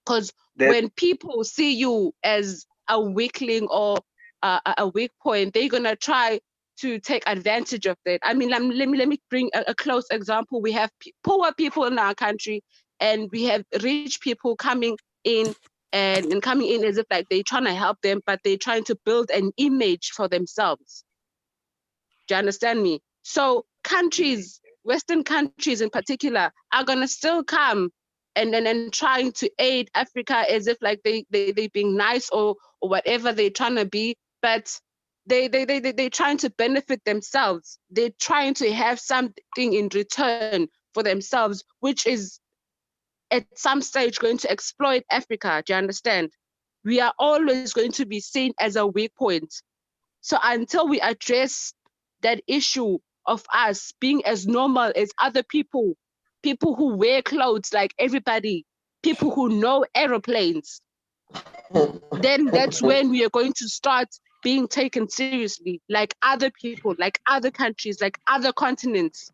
Because when people see you as a weakling or a weak point, they're gonna try to take advantage of that. I mean, let me bring a close example. We have poor people in our country, and we have rich people coming in and coming in as if like they're trying to help them, but they're trying to build an image for themselves. Do you understand me? So countries, Western countries in particular, are gonna still come and trying to aid Africa as if like they being nice or whatever they're trying to be, but they're trying to benefit themselves. They're trying to have something in return for themselves, which is at some stage going to exploit Africa. Do you understand? We are always going to be seen as a weak point. So until we address that issue of us being as normal as other people who wear clothes like everybody, people who know aeroplanes, then that's when we are going to start being taken seriously, like other people, like other countries, like other continents.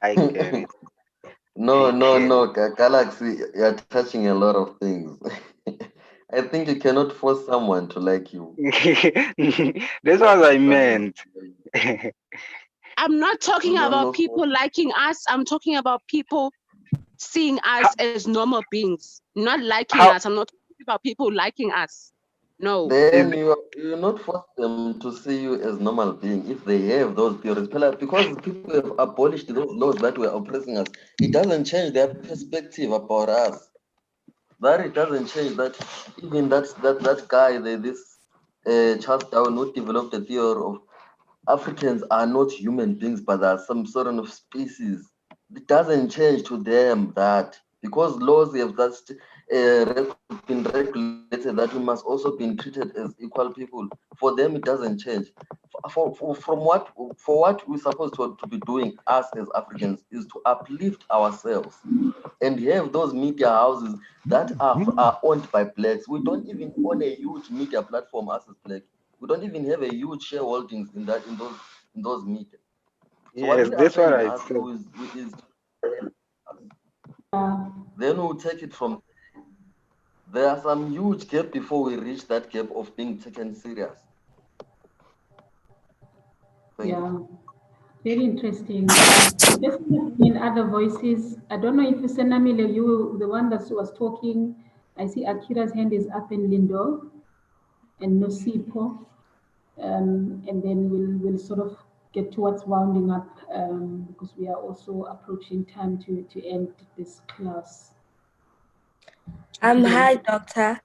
I get it. No, Galaxy, you're touching a lot of things. I think you cannot force someone to like you. That's what I meant. I'm not talking about people liking us. I'm talking about people seeing us as normal beings, not liking us. I'm not talking about people liking us. No. Then you not force them to see you as normal being if they have those theories. Because people have abolished those laws that were oppressing us, it doesn't change their perspective about us. That it doesn't change that even that guy, this Charles Darwin, who developed the theory of Africans are not human beings, but are some sort of species. It doesn't change to them that because laws have been regulated that we must also be treated as equal people. For them, it doesn't change. For what we're supposed to be doing, us as Africans, is to uplift ourselves and have those media houses that are owned by blacks. We don't even own a huge media platform as black. We don't even have a huge shareholdings in those media. So yes, that's what I said. Then we'll take it from. There are some huge gap before we reach that gap of being taken serious. Yeah, very interesting. Just in other voices, I don't know if Senamile, you the one that was talking. I see Akira's hand is up in Lindo and Nosipo. And then we'll sort of get towards wounding up because we are also approaching time to end this class. Hi, Doctor.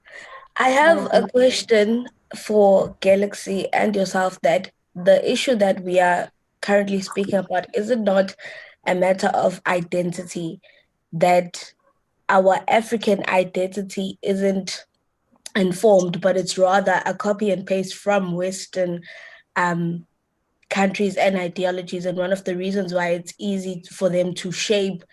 I have a question for Galaxy and yourself that the issue that we are currently speaking about, is it not a matter of identity, that our African identity isn't informed, but it's rather a copy and paste from Western countries and ideologies. And one of the reasons why it's easy for them to shape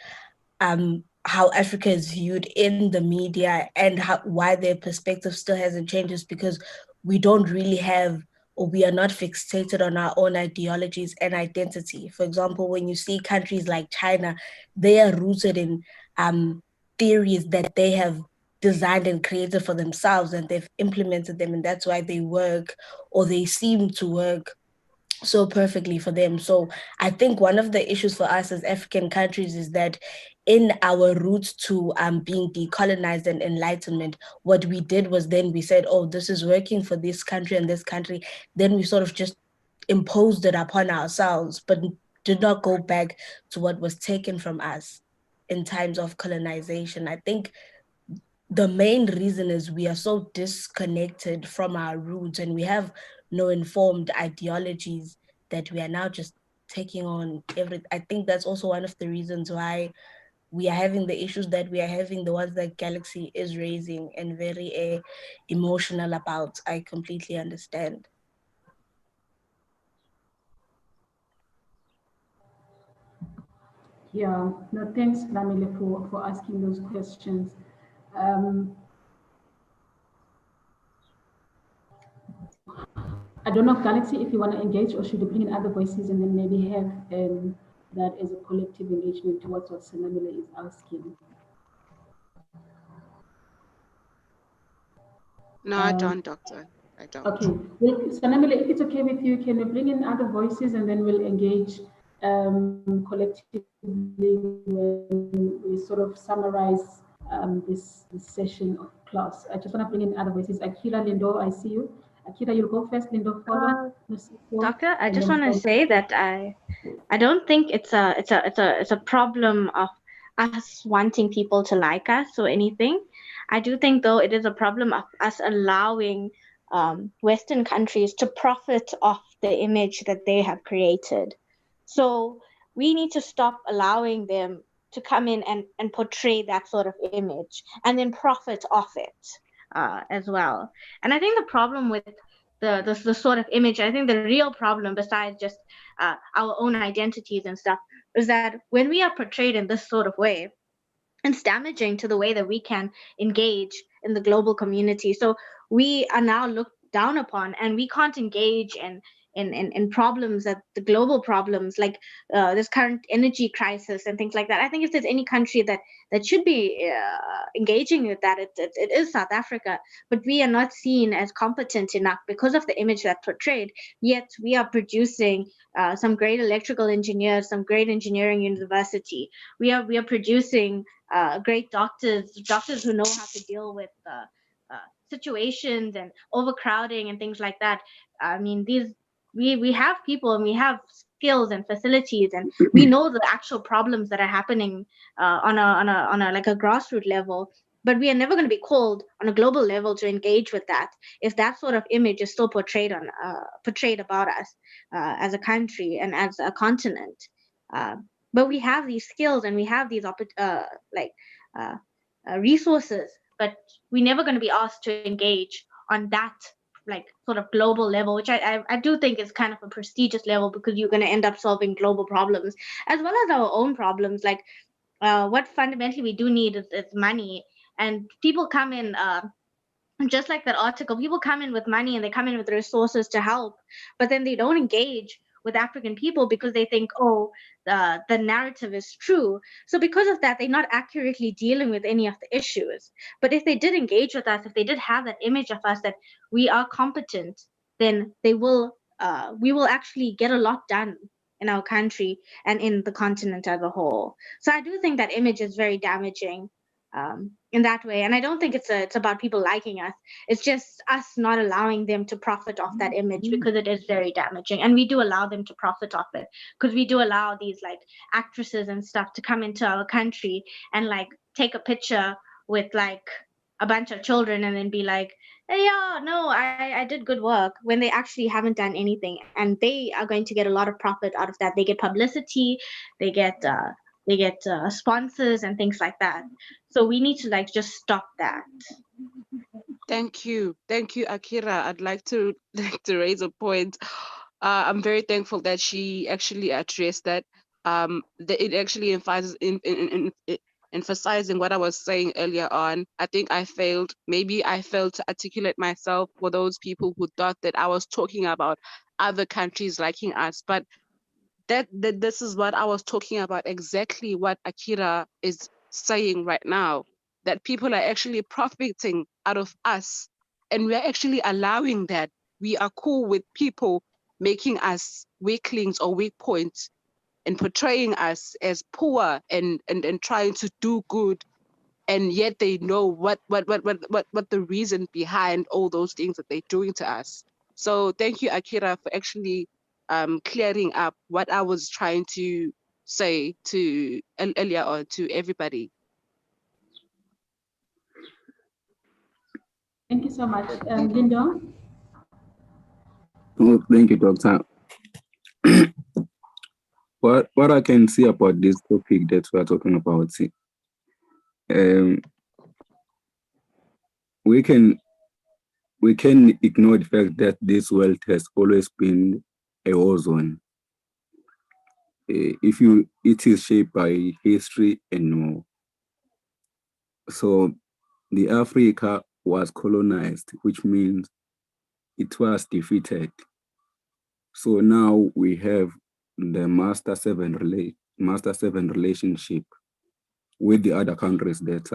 how Africa is viewed in the media and why their perspective still hasn't changed is because we don't really have, or we are not fixated on our own ideologies and identity. For example, when you see countries like China, they are rooted in theories that they have designed and created for themselves, and they've implemented them, and that's why they work, or they seem to work so perfectly for them. So I think one of the issues for us as African countries is that in our route to being decolonized and enlightenment, what we did was then we said, oh, this is working for this country and this country. Then we sort of just imposed it upon ourselves, but did not go back to what was taken from us in times of colonization. I think the main reason is we are so disconnected from our roots and we have no informed ideologies that we are now just taking on everything. I think that's also one of the reasons why we are having the issues that we are having, the ones that Galaxy is raising and very emotional about. I completely understand. Yeah, no, thanks, Lamile, for asking those questions. I don't know, Galaxy, if you want to engage, or should you bring in other voices and then maybe have that as a collective engagement towards what Senamile is asking? No, I don't, Doctor. I don't. Okay. Well, Senamile, if it's okay with you, can we bring in other voices and then we'll engage collectively when we sort of summarize this session of class? I just want to bring in other voices. Akira, Lindo, I see you. Akira, you'll go first. Lindo, follow. Doctor, I just want to say that I don't think it's a problem of us wanting people to like us or anything. I do think, though, it is a problem of us allowing Western countries to profit off the image that they have created. So we need to stop allowing them to come in and portray that sort of image and then profit off it as well. And I think the problem with the sort of image, I think the real problem, besides just our own identities and stuff, is that when we are portrayed in this sort of way, it's damaging to the way that we can engage in the global community. So we are now looked down upon, and we can't engage in in problems, that the global problems, like this current energy crisis and things like that. I think if there's any country that should be engaging with that, it is South Africa. But we are not seen as competent enough because of the image that's portrayed. Yet we are producing some great electrical engineers, some great engineering university. We are producing great doctors who know how to deal with situations and overcrowding and things like that. I mean, we have people and we have skills and facilities, and we know the actual problems that are happening on a like a grassroots level. But we are never going to be called on a global level to engage with that if that sort of image is still portrayed about us as a country and as a continent. But we have these skills and we have these resources, but we're never going to be asked to engage on that like sort of global level, which I do think is kind of a prestigious level, because you're going to end up solving global problems as well as our own problems. Like what fundamentally we do need is money, and people come in just like that article, people come in with money and they come in with resources to help, but then they don't engage with African people because they think, oh, the narrative is true. So because of that, they're not accurately dealing with any of the issues. But if they did engage with us, if they did have that image of us that we are competent, then we will actually get a lot done in our country and in the continent as a whole. So I do think that image is very damaging in that way. And I don't think it's about people liking us. It's just us not allowing them to profit off that image, because it is very damaging. And we do allow them to profit off it, because we do allow these like actresses and stuff to come into our country and like take a picture with like a bunch of children and then be like, hey, yeah, no, I did good work, when they actually haven't done anything. And they are going to get a lot of profit out of that. They get publicity, they get sponsors and things like that. So we need to like just stop that. Thank you, Akira. I'd like to raise a point. I'm very thankful that she actually addressed that. That it actually emphasizes emphasizing what I was saying earlier on. I think maybe I failed to articulate myself for those people who thought that I was talking about other countries liking us, but that this is what I was talking about, exactly what Akira is saying right now, that people are actually profiting out of us, and we're actually allowing that. We are cool with people making us weaklings or weak points and portraying us as poor and trying to do good, and yet they know what the reason behind all those things that they're doing to us. So thank you, Akira, for actually clearing up what I was trying to say to earlier on to everybody. Thank you so much. Lindo? Oh, thank you, Doctor. What I can see about this topic that we are talking about, we can ignore the fact that this world has always been a war zone. It is shaped by history and more. So the Africa was colonized, which means it was defeated. So now we have the master-servant relationship with the other countries that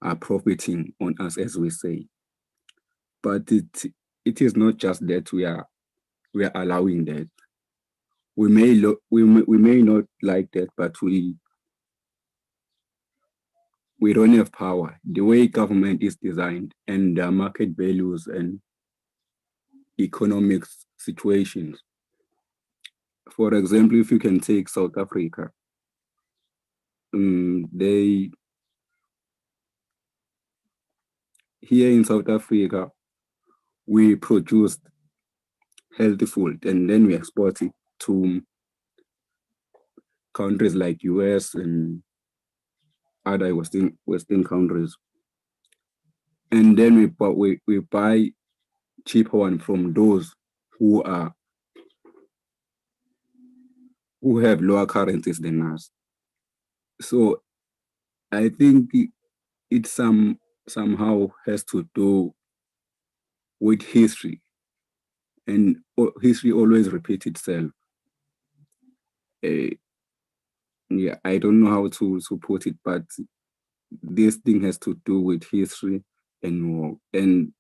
are profiting on us, as we say. But it is not just that we are allowing that. We may not like that, but we don't have power. The way government is designed and the market values and economic situations. For example, if you can take South Africa, here in South Africa, we produced healthy food and then we export it to countries like US and other Western countries. And then we buy cheaper one from those who have lower currencies than us. So I think it somehow has to do with history and history always repeats itself. Yeah, I don't know how to put it, but this thing has to do with history and war. And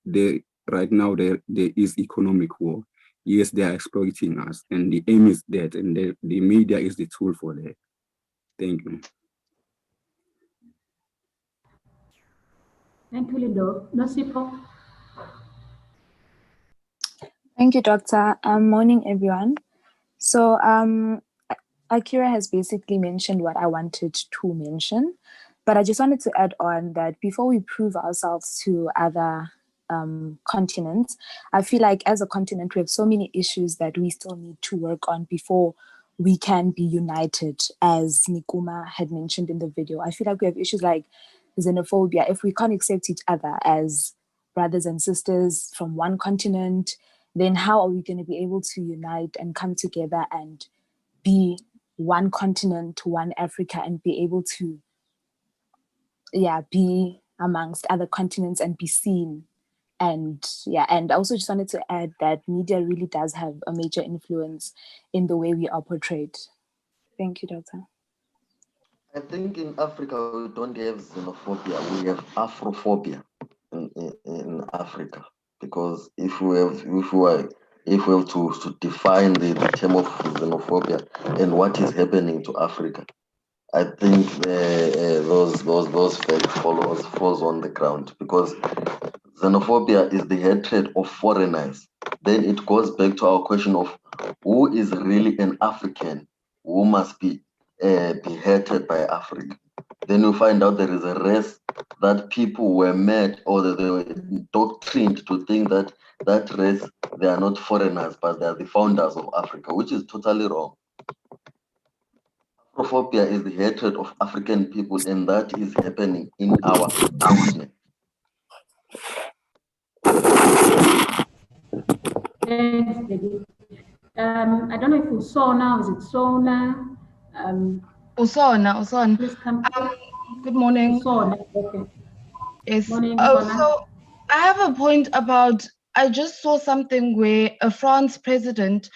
right now there is economic war. Yes, they are exploiting us, and the aim is that, and the media is the tool for that. Thank you. Thank you, Lindo. Nosipho. Thank you, Doctor. Morning, everyone. So Akira has basically mentioned what I wanted to mention, but I just wanted to add on that before we prove ourselves to other continents, I feel like as a continent, we have so many issues that we still need to work on before we can be united, as Nikuma had mentioned in the video. I feel like we have issues like xenophobia. If we can't accept each other as brothers and sisters from one continent, then how are we going to be able to unite and come together and be one continent, one Africa, and be able to, be amongst other continents and be seen? And and I also just wanted to add that media really does have a major influence in the way we are portrayed. Thank you, Doctor. I think in Africa we don't have xenophobia, we have Afrophobia in Africa. Because if we have to define the term of xenophobia and what is happening to Africa, I think those facts falls on the ground, because xenophobia is the hatred of foreigners. Then it goes back to our question of who is really an African, who must be hated by Africa. Then you find out there is a race that people were mad, or they were doctrined to think that that race, they are not foreigners, but they are the founders of Africa, which is totally wrong. Afrophobia is the hatred of African people, and that is happening in our continent. Thanks, Debbie. I don't know if Usona, is it Sona? Usona. Please come. Good morning. Usona, okay. Yes. Morning, Oh, Usona. so I have a point about, I just saw something where a France president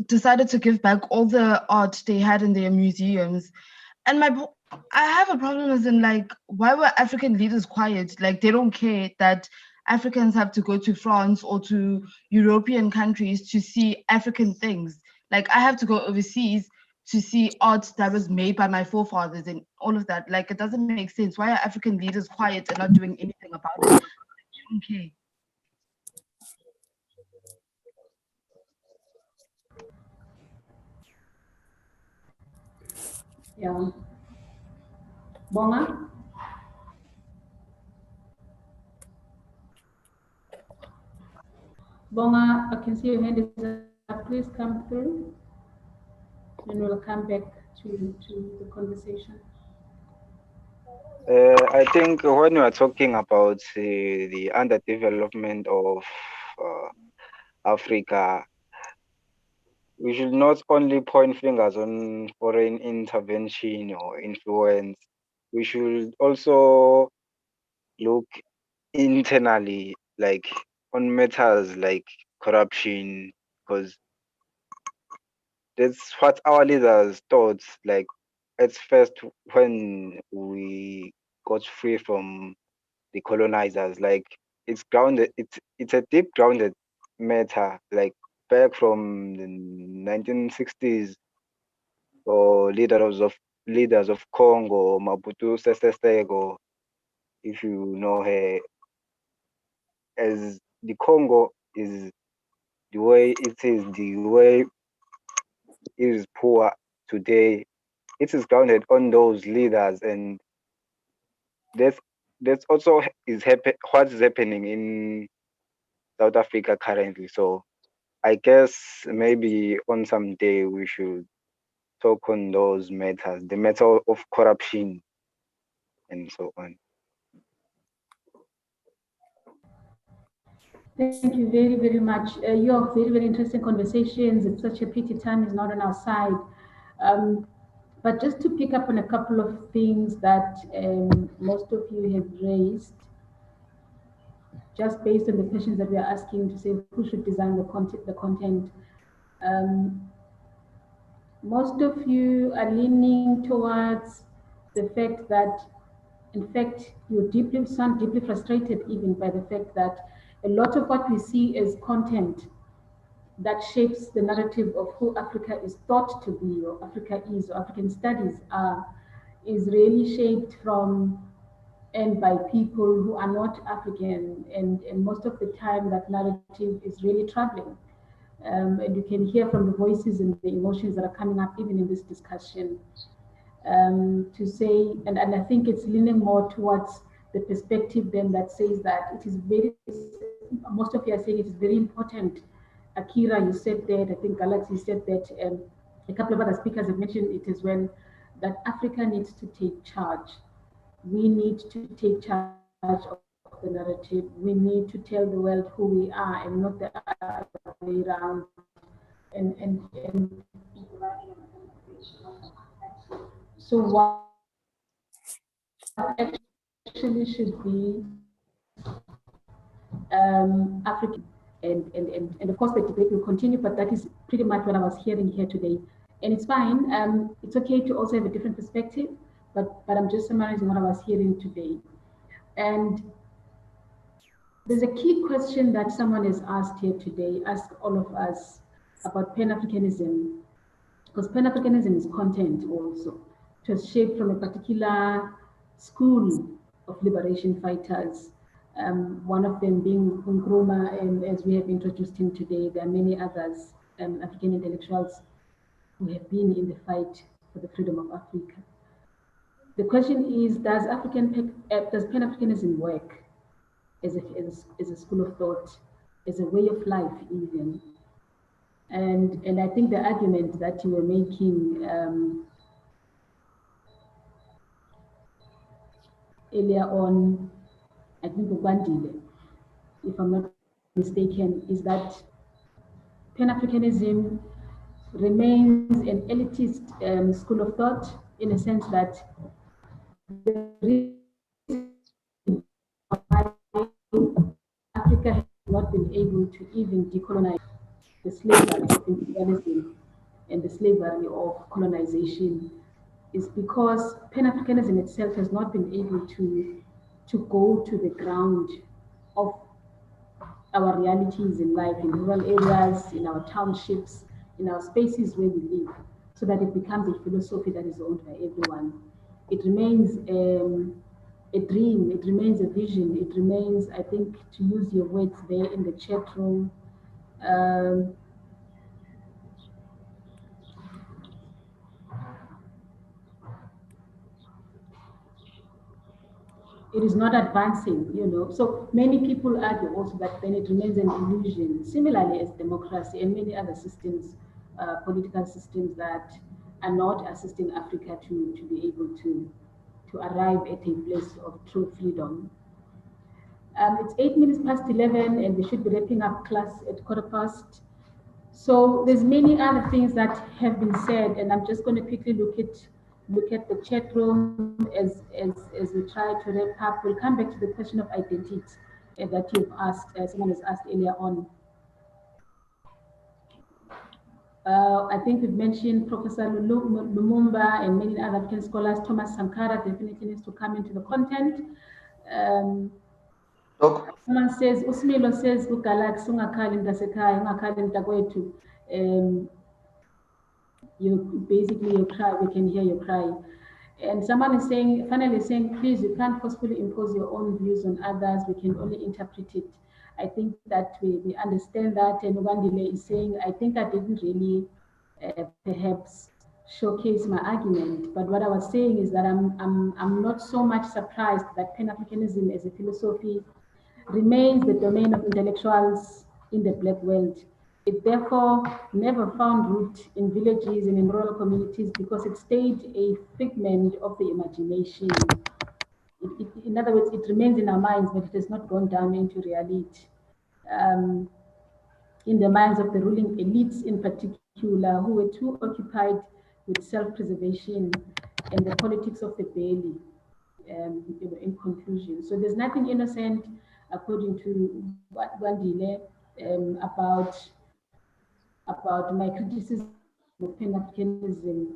decided to give back all the art they had in their museums. And I have a problem as in, like, why were African leaders quiet? Like, they don't care that Africans have to go to France or to European countries to see African things. Like, I have to go overseas to see art that was made by my forefathers and all of that. Like, it doesn't make sense. Why are African leaders quiet and not doing anything about it? They don't care. Yeah. Bonga? Bonga, I can see your hand is up. Please come through, and we'll come back to the conversation. I think when we are talking about the underdevelopment of Africa, we should not only point fingers on foreign intervention or influence. We should also look internally, like on matters like corruption, because that's what our leaders thought. Like at first, when we got free from the colonizers, like it's grounded. It's a deep grounded matter. Like back from the 1960s, or leaders of Congo, Maputo Sese Seko, if you know her, as the Congo is the way it is, the way it is poor today, it is grounded on those leaders, and that's also what is happening in South Africa currently. So I guess maybe on some day we should talk on those matters, the matter of corruption and so on. Thank you very, very much. Your very, very interesting conversations. It's such a pity time is not on our side. But just to pick up on a couple of things that most of you have raised. just based on the questions that we are asking to say who should design the content. Most of you are leaning towards the fact that, in fact, you sound deeply frustrated even by the fact that a lot of what we see as content that shapes the narrative of who Africa is thought to be, or Africa is, or African studies are, is really shaped from and by people who are not African, and most of the time that narrative is really troubling. And you can hear from the voices and the emotions that are coming up even in this discussion. To say, and I think it's leaning more towards the perspective then that says that it is very, most of you are saying it is very important. Akira, you said that, I think Galaxy said that, a couple of other speakers have mentioned it as well, that Africa needs to take charge. We need to take charge of the narrative. We need to tell the world who we are and not the other way around. And so what actually should be African, and of course the debate will continue, but that is pretty much what I was hearing here today. And it's fine. It's okay to also have a different perspective, but I'm just summarizing what I was hearing today. And there's a key question that someone has asked here today, asked all of us about Pan-Africanism, because Pan-Africanism is content also. It was shaped from a particular school of liberation fighters, one of them being Nkrumah, and as we have introduced him today, there are many others, African intellectuals who have been in the fight for the freedom of Africa. The question is, does Pan-Africanism work as a school of thought, as a way of life even? And I think the argument that you were making earlier on, I think Ubandile, if I'm not mistaken, is that Pan-Africanism remains an elitist school of thought, in a sense that the reason why Africa has not been able to even decolonize the slavery of imperialism and the slavery of colonization is because Pan-Africanism itself has not been able to go to the ground of our realities in life, in rural areas, in our townships, in our spaces where we live, so that it becomes a philosophy that is owned by everyone. It remains a dream, it remains a vision, it remains, I think, to use your words there in the chat room, it is not advancing, you know. So many people argue also that then it remains an illusion, similarly as democracy and many other systems, political systems that are not assisting Africa to be able to arrive at a place of true freedom. It's 8 minutes past 11 and we should be wrapping up class at 15:15. So there's many other things that have been said, and I'm just going to quickly look at the chat room as we try to wrap up. We'll come back to the question of identity that you've asked, someone has asked earlier on. I think we've mentioned Professor Lumumba and many other African scholars. Thomas Sankara definitely needs to come into the content. Someone says, Usmilo says, Galaxy, ungakali mtasekhaya, ungakali mntakwethu. You basically you cry, we can hear you cry. And someone is saying, finally saying, please, you can't forcefully impose your own views on others, we can only interpret it. I think that we understand that, and Wandile is saying, I think I didn't really perhaps showcase my argument, but what I was saying is that I'm not so much surprised that Pan-Africanism as a philosophy remains the domain of intellectuals in the Black world. It therefore never found root in villages and in rural communities because it stayed a figment of the imagination. In other words, it remains in our minds, but it has not gone down into reality. In the minds of the ruling elites in particular, who were too occupied with self-preservation and the politics of the belly, in conclusion. So there's nothing innocent according to Gwandile, about my criticism of Pan-Africanism,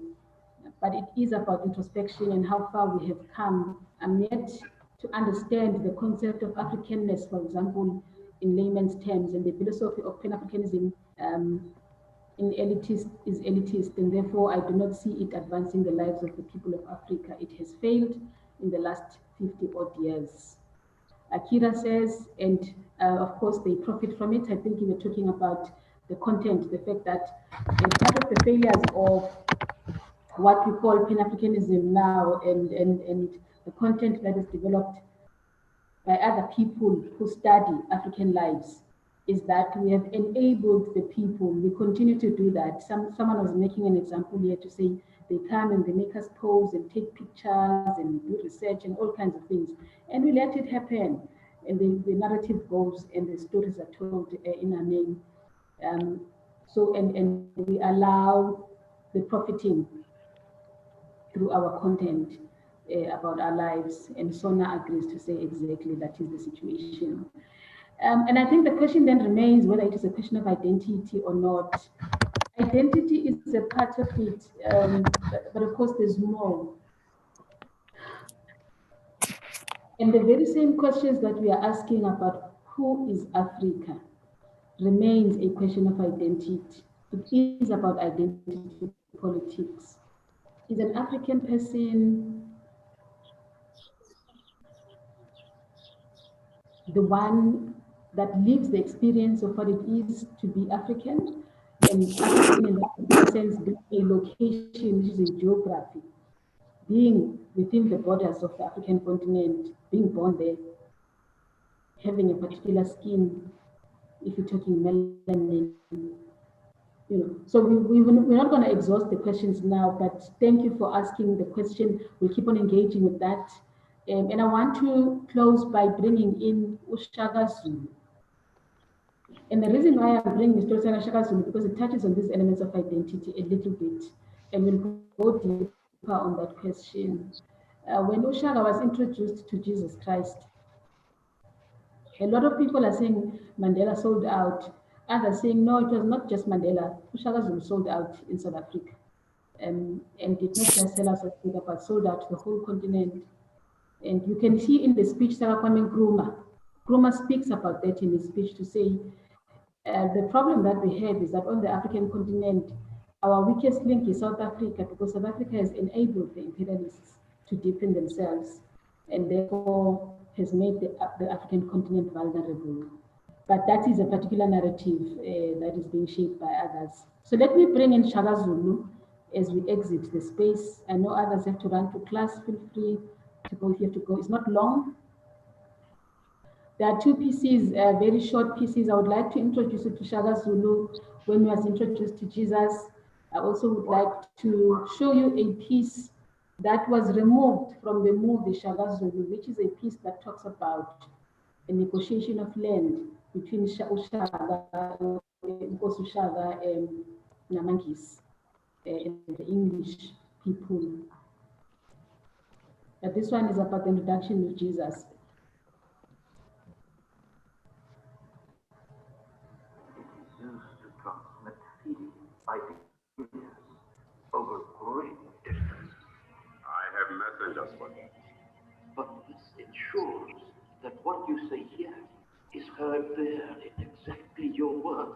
but it is about introspection and how far we have come. I'm yet to understand the concept of Africanness, for example, in layman's terms, and the philosophy of Pan-Africanism is elitist, and therefore I do not see it advancing the lives of the people of Africa. It has failed in the last 50 odd years. Akira says, and of course they profit from it. I think you were talking about the content, the fact that part of the failures of what we call Pan-Africanism now and the content that is developed by other people who study African lives is that we have enabled the people. We continue to do that. Someone was making an example here to say they come and they make us pose and take pictures and do research and all kinds of things. And we let it happen. And the narrative goes and the stories are told in our name. And we allow the profiting through our content about our lives. And Sona agrees to say exactly that is the situation. And I think the question then remains whether it is a question of identity or not. Identity is a part of it, but of course there's more. And the very same questions that we are asking about who is Africa remains a question of identity. It is about identity politics. Is an African person the one that lives the experience of what it is to be African? And African in that sense being a location, which is a geography, being within the borders of the African continent, being born there, having a particular skin, if you're talking melanin, you know. So we're not going to exhaust the questions now, but thank you for asking the question. We'll keep on engaging with that. And I want to close by bringing in uShaka Zulu. And the reason why I'm bringing this story of uShaka Zulu because it touches on these elements of identity a little bit, and we'll go deeper on that question. When uShaka was introduced to Jesus Christ, a lot of people are saying Mandela sold out. Others saying no, it was not just Mandela. uShaka Zulu sold out in South Africa, and did not just sell out South Africa, but sold out the whole continent. And you can see in the speech, Sarah Kwame Nkrumah speaks about that in his speech to say, the problem that we have is that on the African continent, our weakest link is South Africa, because South Africa has enabled the imperialists to deepen themselves and therefore has made the African continent vulnerable. But that is a particular narrative that is being shaped by others. So let me bring in Shaka Zulu as we exit the space. I know others have to run to class. Feel free to go if you have to go. It's not long. There are two pieces, very short pieces. I would like to introduce you to Shaka Zulu when he was introduced to Jesus. I also would like to show you a piece that was removed from the movie Shaka Zulu, which is a piece that talks about a negotiation of land between uShaka and Namangis and the English people. But this one is about the introduction of Jesus. Used to transmit feelings, ideas over great distance. I have messengers for that. But this ensures that what you say here is heard there in exactly your words.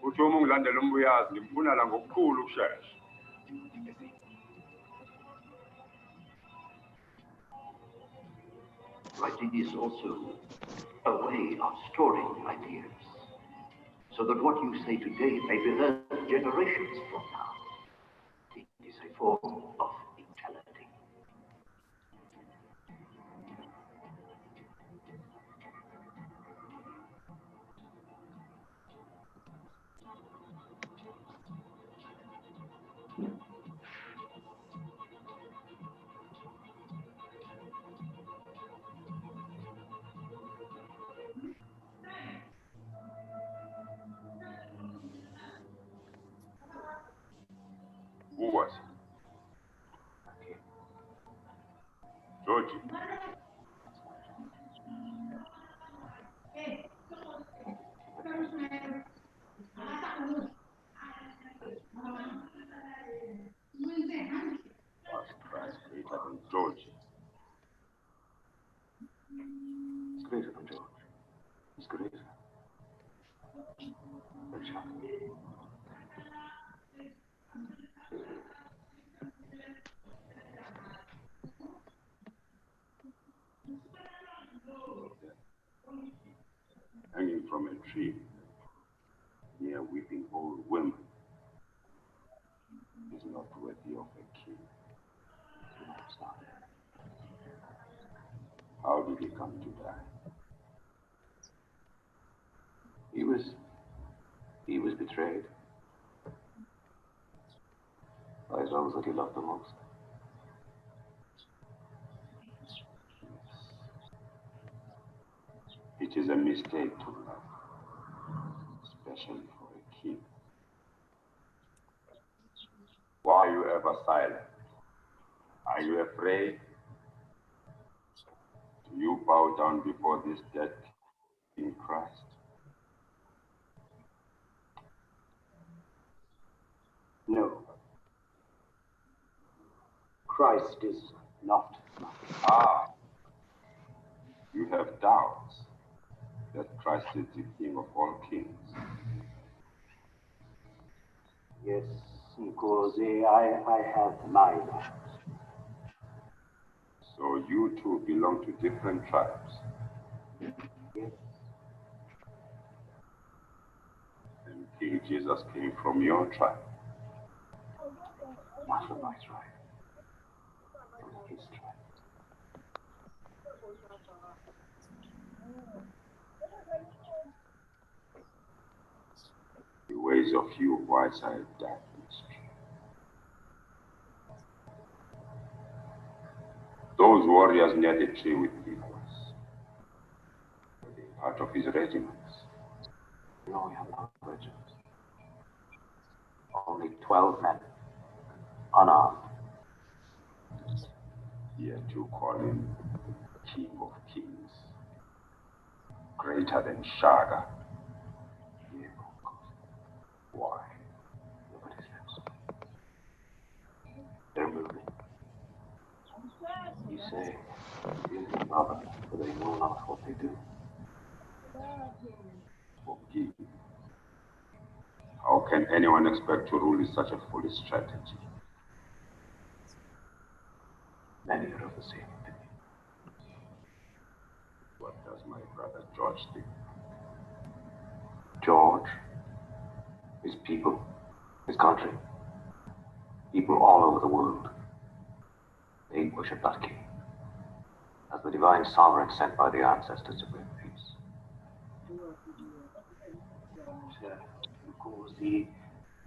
Uthi uma ungilandela umbuyazi ngimfuna la ngokukhulu ukushesha. Writing is also a way of storing ideas, so that what you say today may be heard generations from now. It is a form of intelligence. was. Georgie. Was Christ greater than Georgie? He's greater than George. He's greater. Richard. Hanging from a tree near weeping old women is not worthy of a king. No, it's not. How did he come to die? He was betrayed by those that he loved the most. It is a mistake to love, especially for a king. Why are you ever silent? Are you afraid? Do you bow down before this dead in Christ? No. Christ is not. Ah, you have doubts that Christ is the King of all kings. Yes, Nkosi, I have my doubts. So you two belong to different tribes. Yes. And King Jesus came from your tribe. Not from my tribe. From his tribe. The ways of you whites are a dark mystery. Those warriors near the tree with equals, were they part of his regiments? No, we have not regiments. Only 12 men, unarmed. Yet you call him King of Kings, greater than Shaga. Why? Look at his lips. They're moving. You say, forgive them, Father, for they know not what they do. Forgive. How can anyone expect to rule with such a foolish strategy? Many are of the same opinion. What does my brother George think? George, his people, his country, people all over the world, they worship that king as the divine sovereign sent by the ancestors to bring peace. Of course,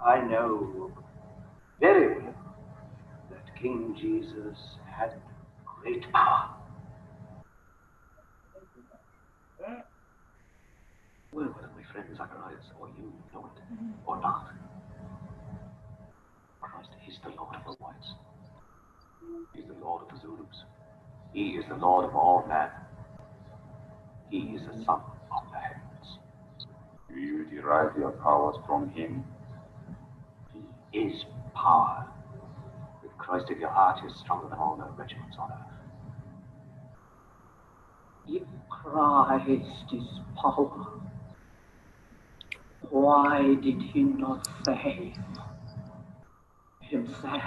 I know very well that King Jesus had great power. Well, whether my friend Zacharias or you know it or not, Christ is the Lord of the whites. He is the Lord of the Zulus. He is the Lord of all men. He is the Son of the heavens. Do you derive your powers from him? He is power. With Christ in your heart, he is stronger than all the regiments on earth. If Christ is power, why did he not save himself?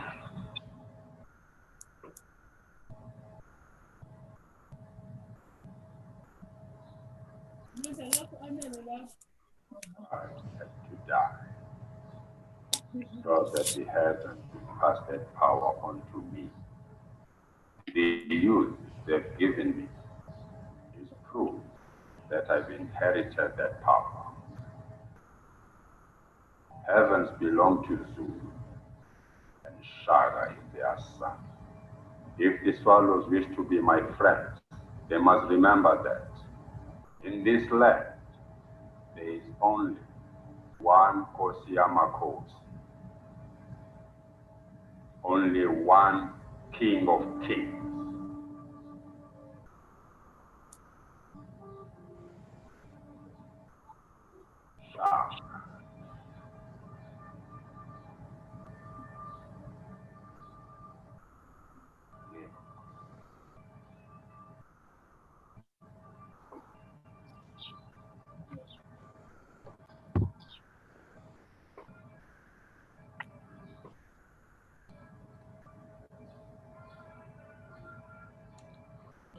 I had to die, so that the heavens would pass that power on to me. The youth they've given me is proof that I've inherited that power. Heavens belong to Zulu, and Shaga is their son. If the swallows wish to be my friends, they must remember that in this land, there is only one Nkosi Yamakhosi. only one King of Kings. Shah.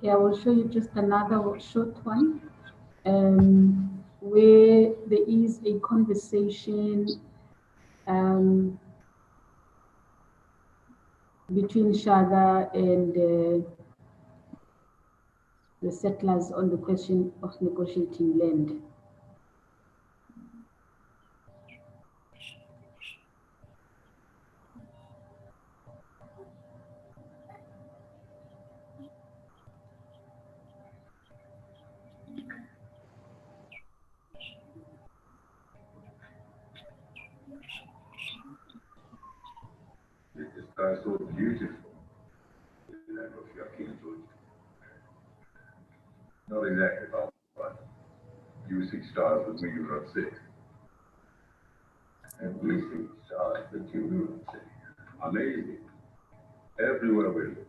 Okay, I will show you just another short one where there is a conversation between Shaka and the settlers on the question of negotiating land. The sky is so beautiful, the land of your King George. Not exactly about but you 6 stars with me, you're not 6. And we 6 stars with you, you're not 6. Amazing. Everywhere we look.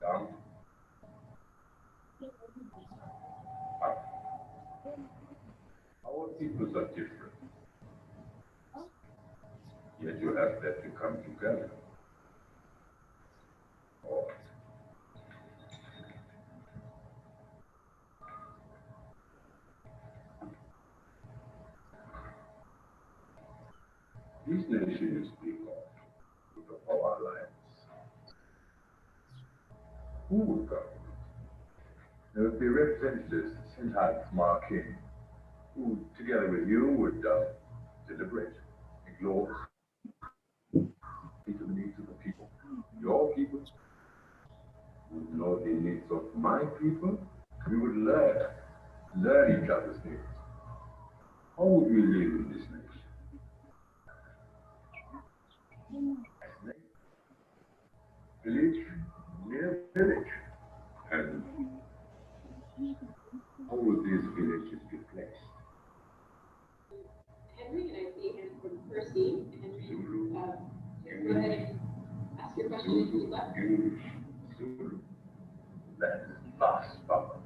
Down. Up. Our peoples are different. Yet you have that to come together. Oh. These nations you speak of, with the Power Alliance, who would govern? There would be representatives sent out from our king, who, together with you, would deliberate, make laws, meet the needs of the people. Your people would know the needs of my people. We would learn each other's needs. How would we live in this nation? Village near village. And how would these villages be placed? Henry, and I see him from Percy. Henry, go ahead and ask your question if you'd like. Zulu. That is vast power.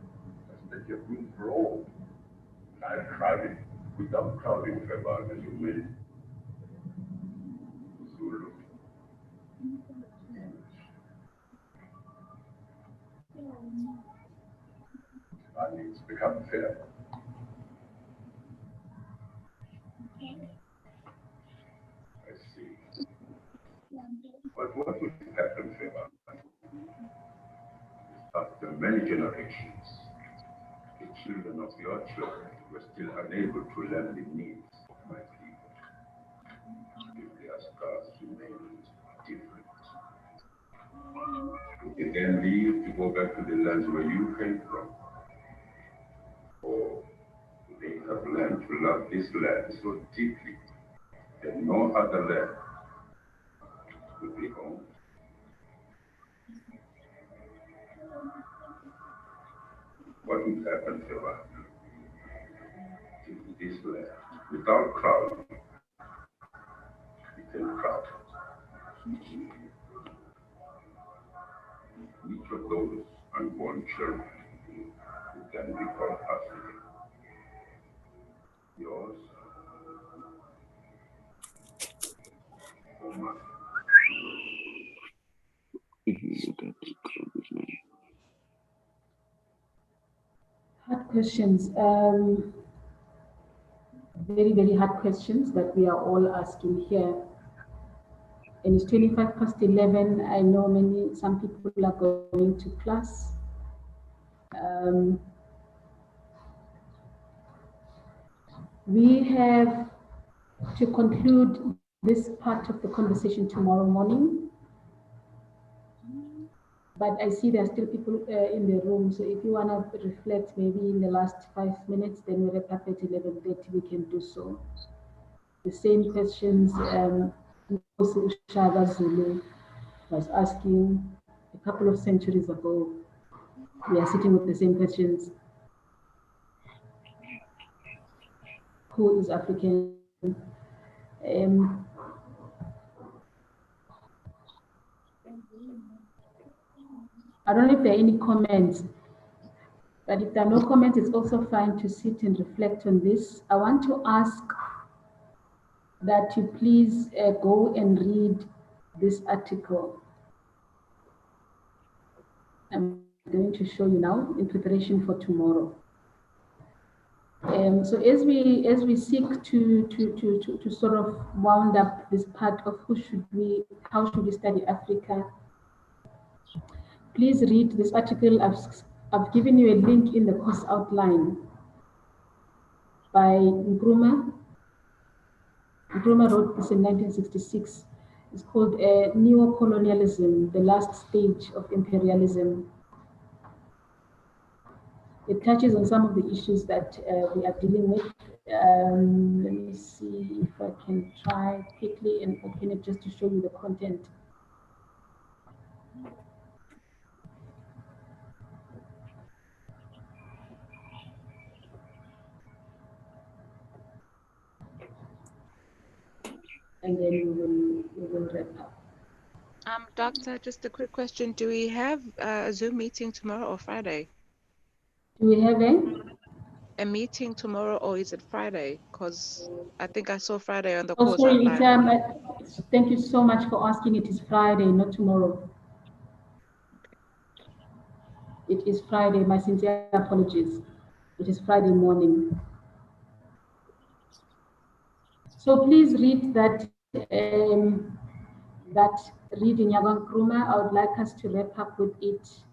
There's plenty of room for all. Not crowded, without crowding about as you will. Zulu. Our needs become fair. I see. But what would happen, Fema? After many generations, the children of your children were still unable to learn the needs of my people. If their scars remained different. Would they then leave to go back to the lands where you came from? Or would they have learned to love this land so deeply that no other land would be home? What would happen to us if this land, without crowd, became crowded? Each of those unborn children would then be called African. Yours, or mine. Hard questions. Very, very hard questions that we are all asking here. And it's 11:25. I know some people are going to class. We have to conclude this part of the conversation tomorrow morning. But I see there are still people in the room. So if you want to reflect maybe in the last 5 minutes, then we wrap up at 11:30, we can do so. The same questions Ushaba Zulu was asking a couple of centuries ago. We are sitting with the same questions. Who is African? I don't know if there are any comments, but if there are no comments, it's also fine to sit and reflect on this. I want to ask that you please go and read this article. I'm going to show you now in preparation for tomorrow. So as we seek to sort of wound up this part of how should we study Africa, please read this article. I've given you a link in the course outline by Nkrumah. Nkrumah wrote this in 1966. It's called Neo-Colonialism, the Last Stage of Imperialism. It touches on some of the issues that we are dealing with. Let me see if I can try quickly and open it just to show you the content. And then we will wrap up. Doctor, just a quick question. Do we have a Zoom meeting tomorrow or Friday? Do we have a meeting tomorrow, or is it Friday? Because I think I saw Friday on the Oh, course sorry, online. thank you so much for asking. It is Friday, not tomorrow. It is Friday. My sincere apologies. It is Friday morning. So please read that reading, Yaban Nkrumah. I would like us to wrap up with it.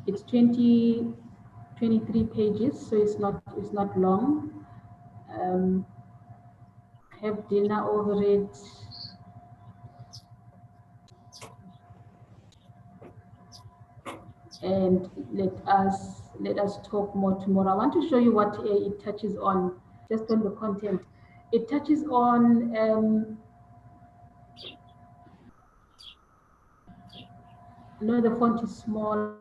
It's 23 pages, so it's not long. Have dinner over it. And let us talk more tomorrow. I want to show you what it touches on, just on the content. It touches on no, the font is small.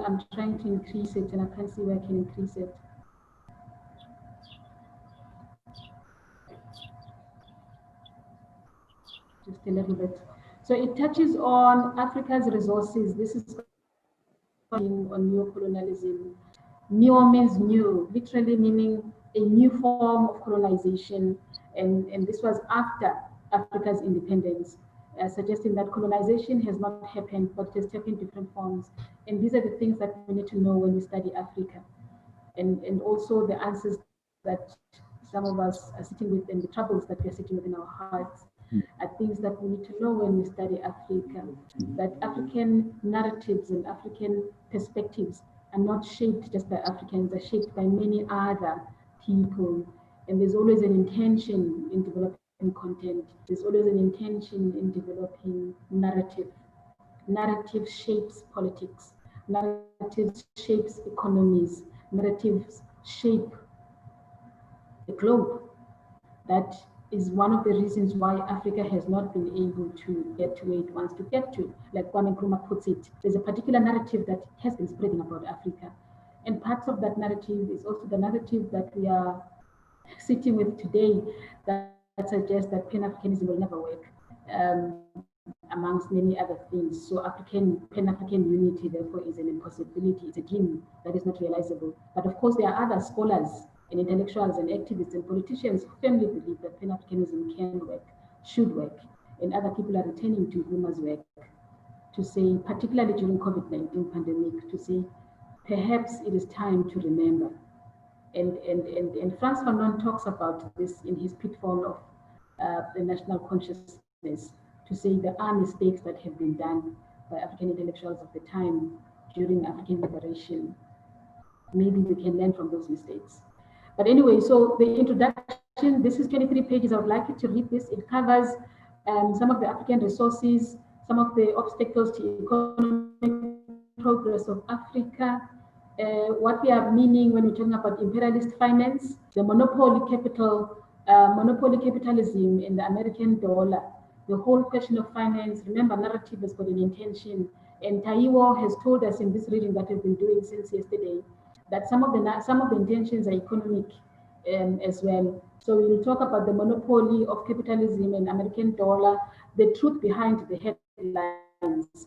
I'm trying to increase it and I can't see where I can increase it. Just a little bit. So it touches on Africa's resources. This is on neo-colonialism. Neo means new, literally meaning a new form of colonization. And this was after Africa's independence, suggesting that colonization has not happened, but it has taken different forms. And these are the things that we need to know when we study Africa. And also the answers that some of us are sitting with and the troubles that we are sitting with in our hearts are things that we need to know when we study Africa, that African narratives and African perspectives are not shaped just by Africans, are shaped by many other people. And there's always an intention in developing content. There's always an intention in developing narrative. Narrative shapes politics. Narrative shapes economies. Narratives shape the globe. That is one of the reasons why Africa has not been able to get to where it wants to get to. Like Kwame Nkrumah puts it, there's a particular narrative that has been spreading about Africa. And parts of that narrative is also the narrative that we are sitting with today that suggests that Pan-Africanism will never work, amongst many other things. So Pan-African unity, therefore, is an impossibility. It's a dream that is not realizable. But of course, there are other scholars and intellectuals and activists and politicians who firmly believe that Pan-Africanism can work, should work, and other people are returning to Nkrumah's work to say, particularly during COVID-19 pandemic, to say, perhaps it is time to remember. And Frantz Fanon talks about this in his pitfall of the national consciousness, to say there are mistakes that have been done by African intellectuals of the time during African liberation. Maybe we can learn from those mistakes. But anyway, so the introduction, this is 23 pages. I would like you to read this. It covers some of the African resources, some of the obstacles to economic progress of Africa, what we are meaning when we're talking about imperialist finance, the monopoly capitalism in the American dollar, the whole question of finance. Remember, narrative has got an intention, and Taiwo has told us in this reading that we've been doing since yesterday that some of the intentions are economic as well. So we will talk about the monopoly of capitalism in American dollar, the truth behind the headlines.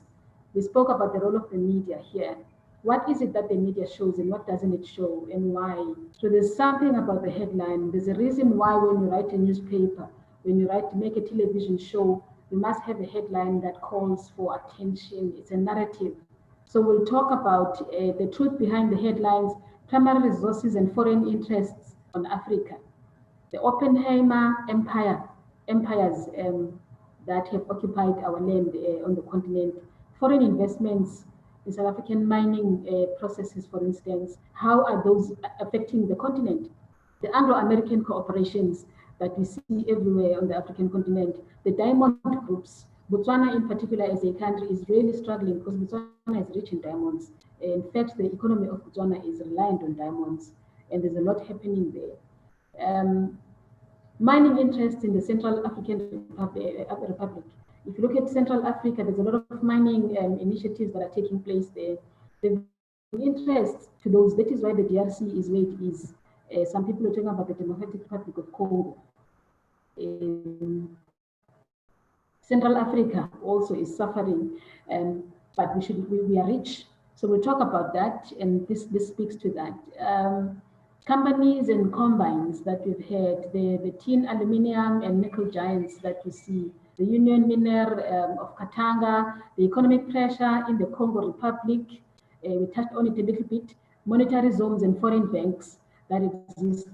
We spoke about the role of the media here. What is it that the media shows and what doesn't it show and why? So there's something about the headline. There's a reason why when you write a newspaper, when you make a television show, you must have a headline that calls for attention. It's a narrative. So we'll talk about the truth behind the headlines, primary resources and foreign interests on Africa, the Oppenheimer empires that have occupied our land on the continent, foreign investments in South African mining processes, for instance, how are those affecting the continent? The Anglo-American cooperations that we see everywhere on the African continent, the diamond groups. Botswana in particular as a country is really struggling because Botswana is rich in diamonds. In fact, the economy of Botswana is reliant on diamonds, and there's a lot happening there. Mining interests in the Central African Republic. If you look at Central Africa, there's a lot of mining initiatives that are taking place there. The interest to those, that is why the DRC is where it is. Some people are talking about the Democratic Republic of Congo. Central Africa also is suffering, but we are rich. So we'll talk about that, and this speaks to that. Companies and combines that we've had, the tin, aluminium, and nickel giants that we see, the Union Miner of Katanga, the economic pressure in the Congo Republic, we touched on it a little bit, monetary zones and foreign banks that exist.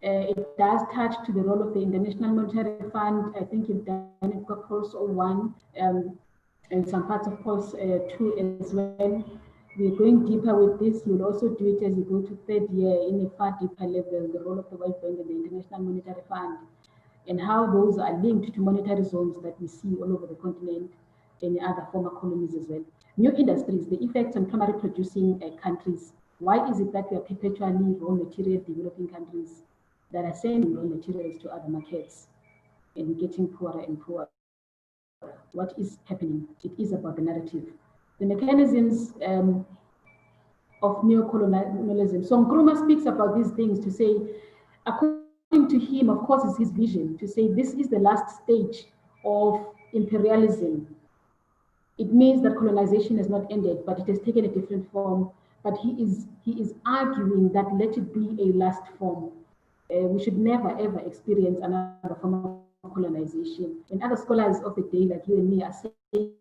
It does touch to the role of the International Monetary Fund. I think you've done it for Pulse 01 and some parts of Pulse 2 as well. We're going deeper with this. You'll also do it as you go to third year in a far deeper level, the role of the World Bank and the International Monetary Fund, and how those are linked to monetary zones that we see all over the continent and other former colonies as well. New industries, the effects on primary producing countries. Why is it that we are perpetually raw material developing countries that are sending raw materials to other markets and getting poorer and poorer? What is happening? It is about the narrative. The mechanisms of neocolonialism. So Nkrumah speaks about these things to say, according to him, of course, it's his vision to say this is the last stage of imperialism. It means that colonization has not ended, but it has taken a different form. But he is arguing that let it be a last form. We should never ever experience another form of colonization. And other scholars of the day, like you and me, are saying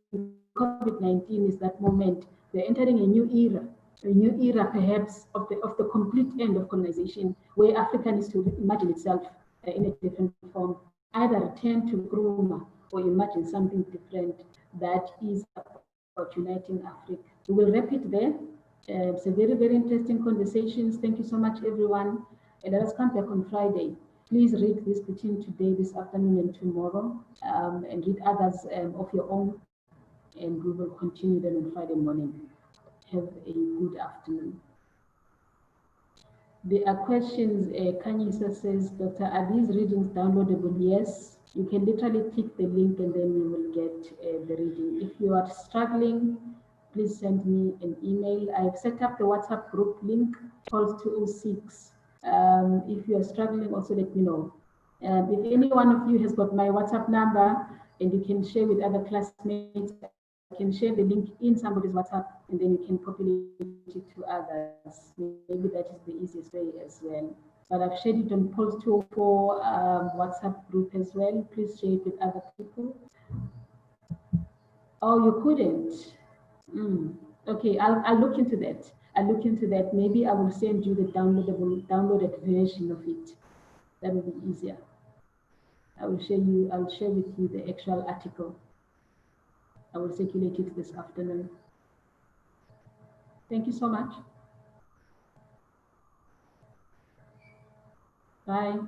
COVID-19 is that moment. We're entering a new era perhaps of the complete end of colonization, where Africa needs to imagine itself in a different form, either return to Nkrumah or imagine something different that is about uniting Africa. We will wrap it there. It's a very, very interesting conversations. Thank you so much, everyone. And let us come back on Friday. Please read this between today, this afternoon, and tomorrow, and read others of your own. And we will continue them on Friday morning. Have a good afternoon. There are questions. Kanyisa says, Doctor, are these readings downloadable? Yes. You can literally click the link and then you will get the reading. If you are struggling, please send me an email. I've set up the WhatsApp group link, Pulse 206. If you are struggling, also let me know. If any one of you has got my WhatsApp number and you can share with other classmates, I can share the link in somebody's WhatsApp and then you can populate it to others. Maybe that is the easiest way as well. But I've shared it on Pulse 204 WhatsApp group as well. Please share it with other people. Oh, you couldn't? Okay, I'll look into that. I'll look into that. Maybe I will send you the downloaded version of it. That will be easier. I'll share with you the actual article. I will circulate it this afternoon. Thank you so much. Bye.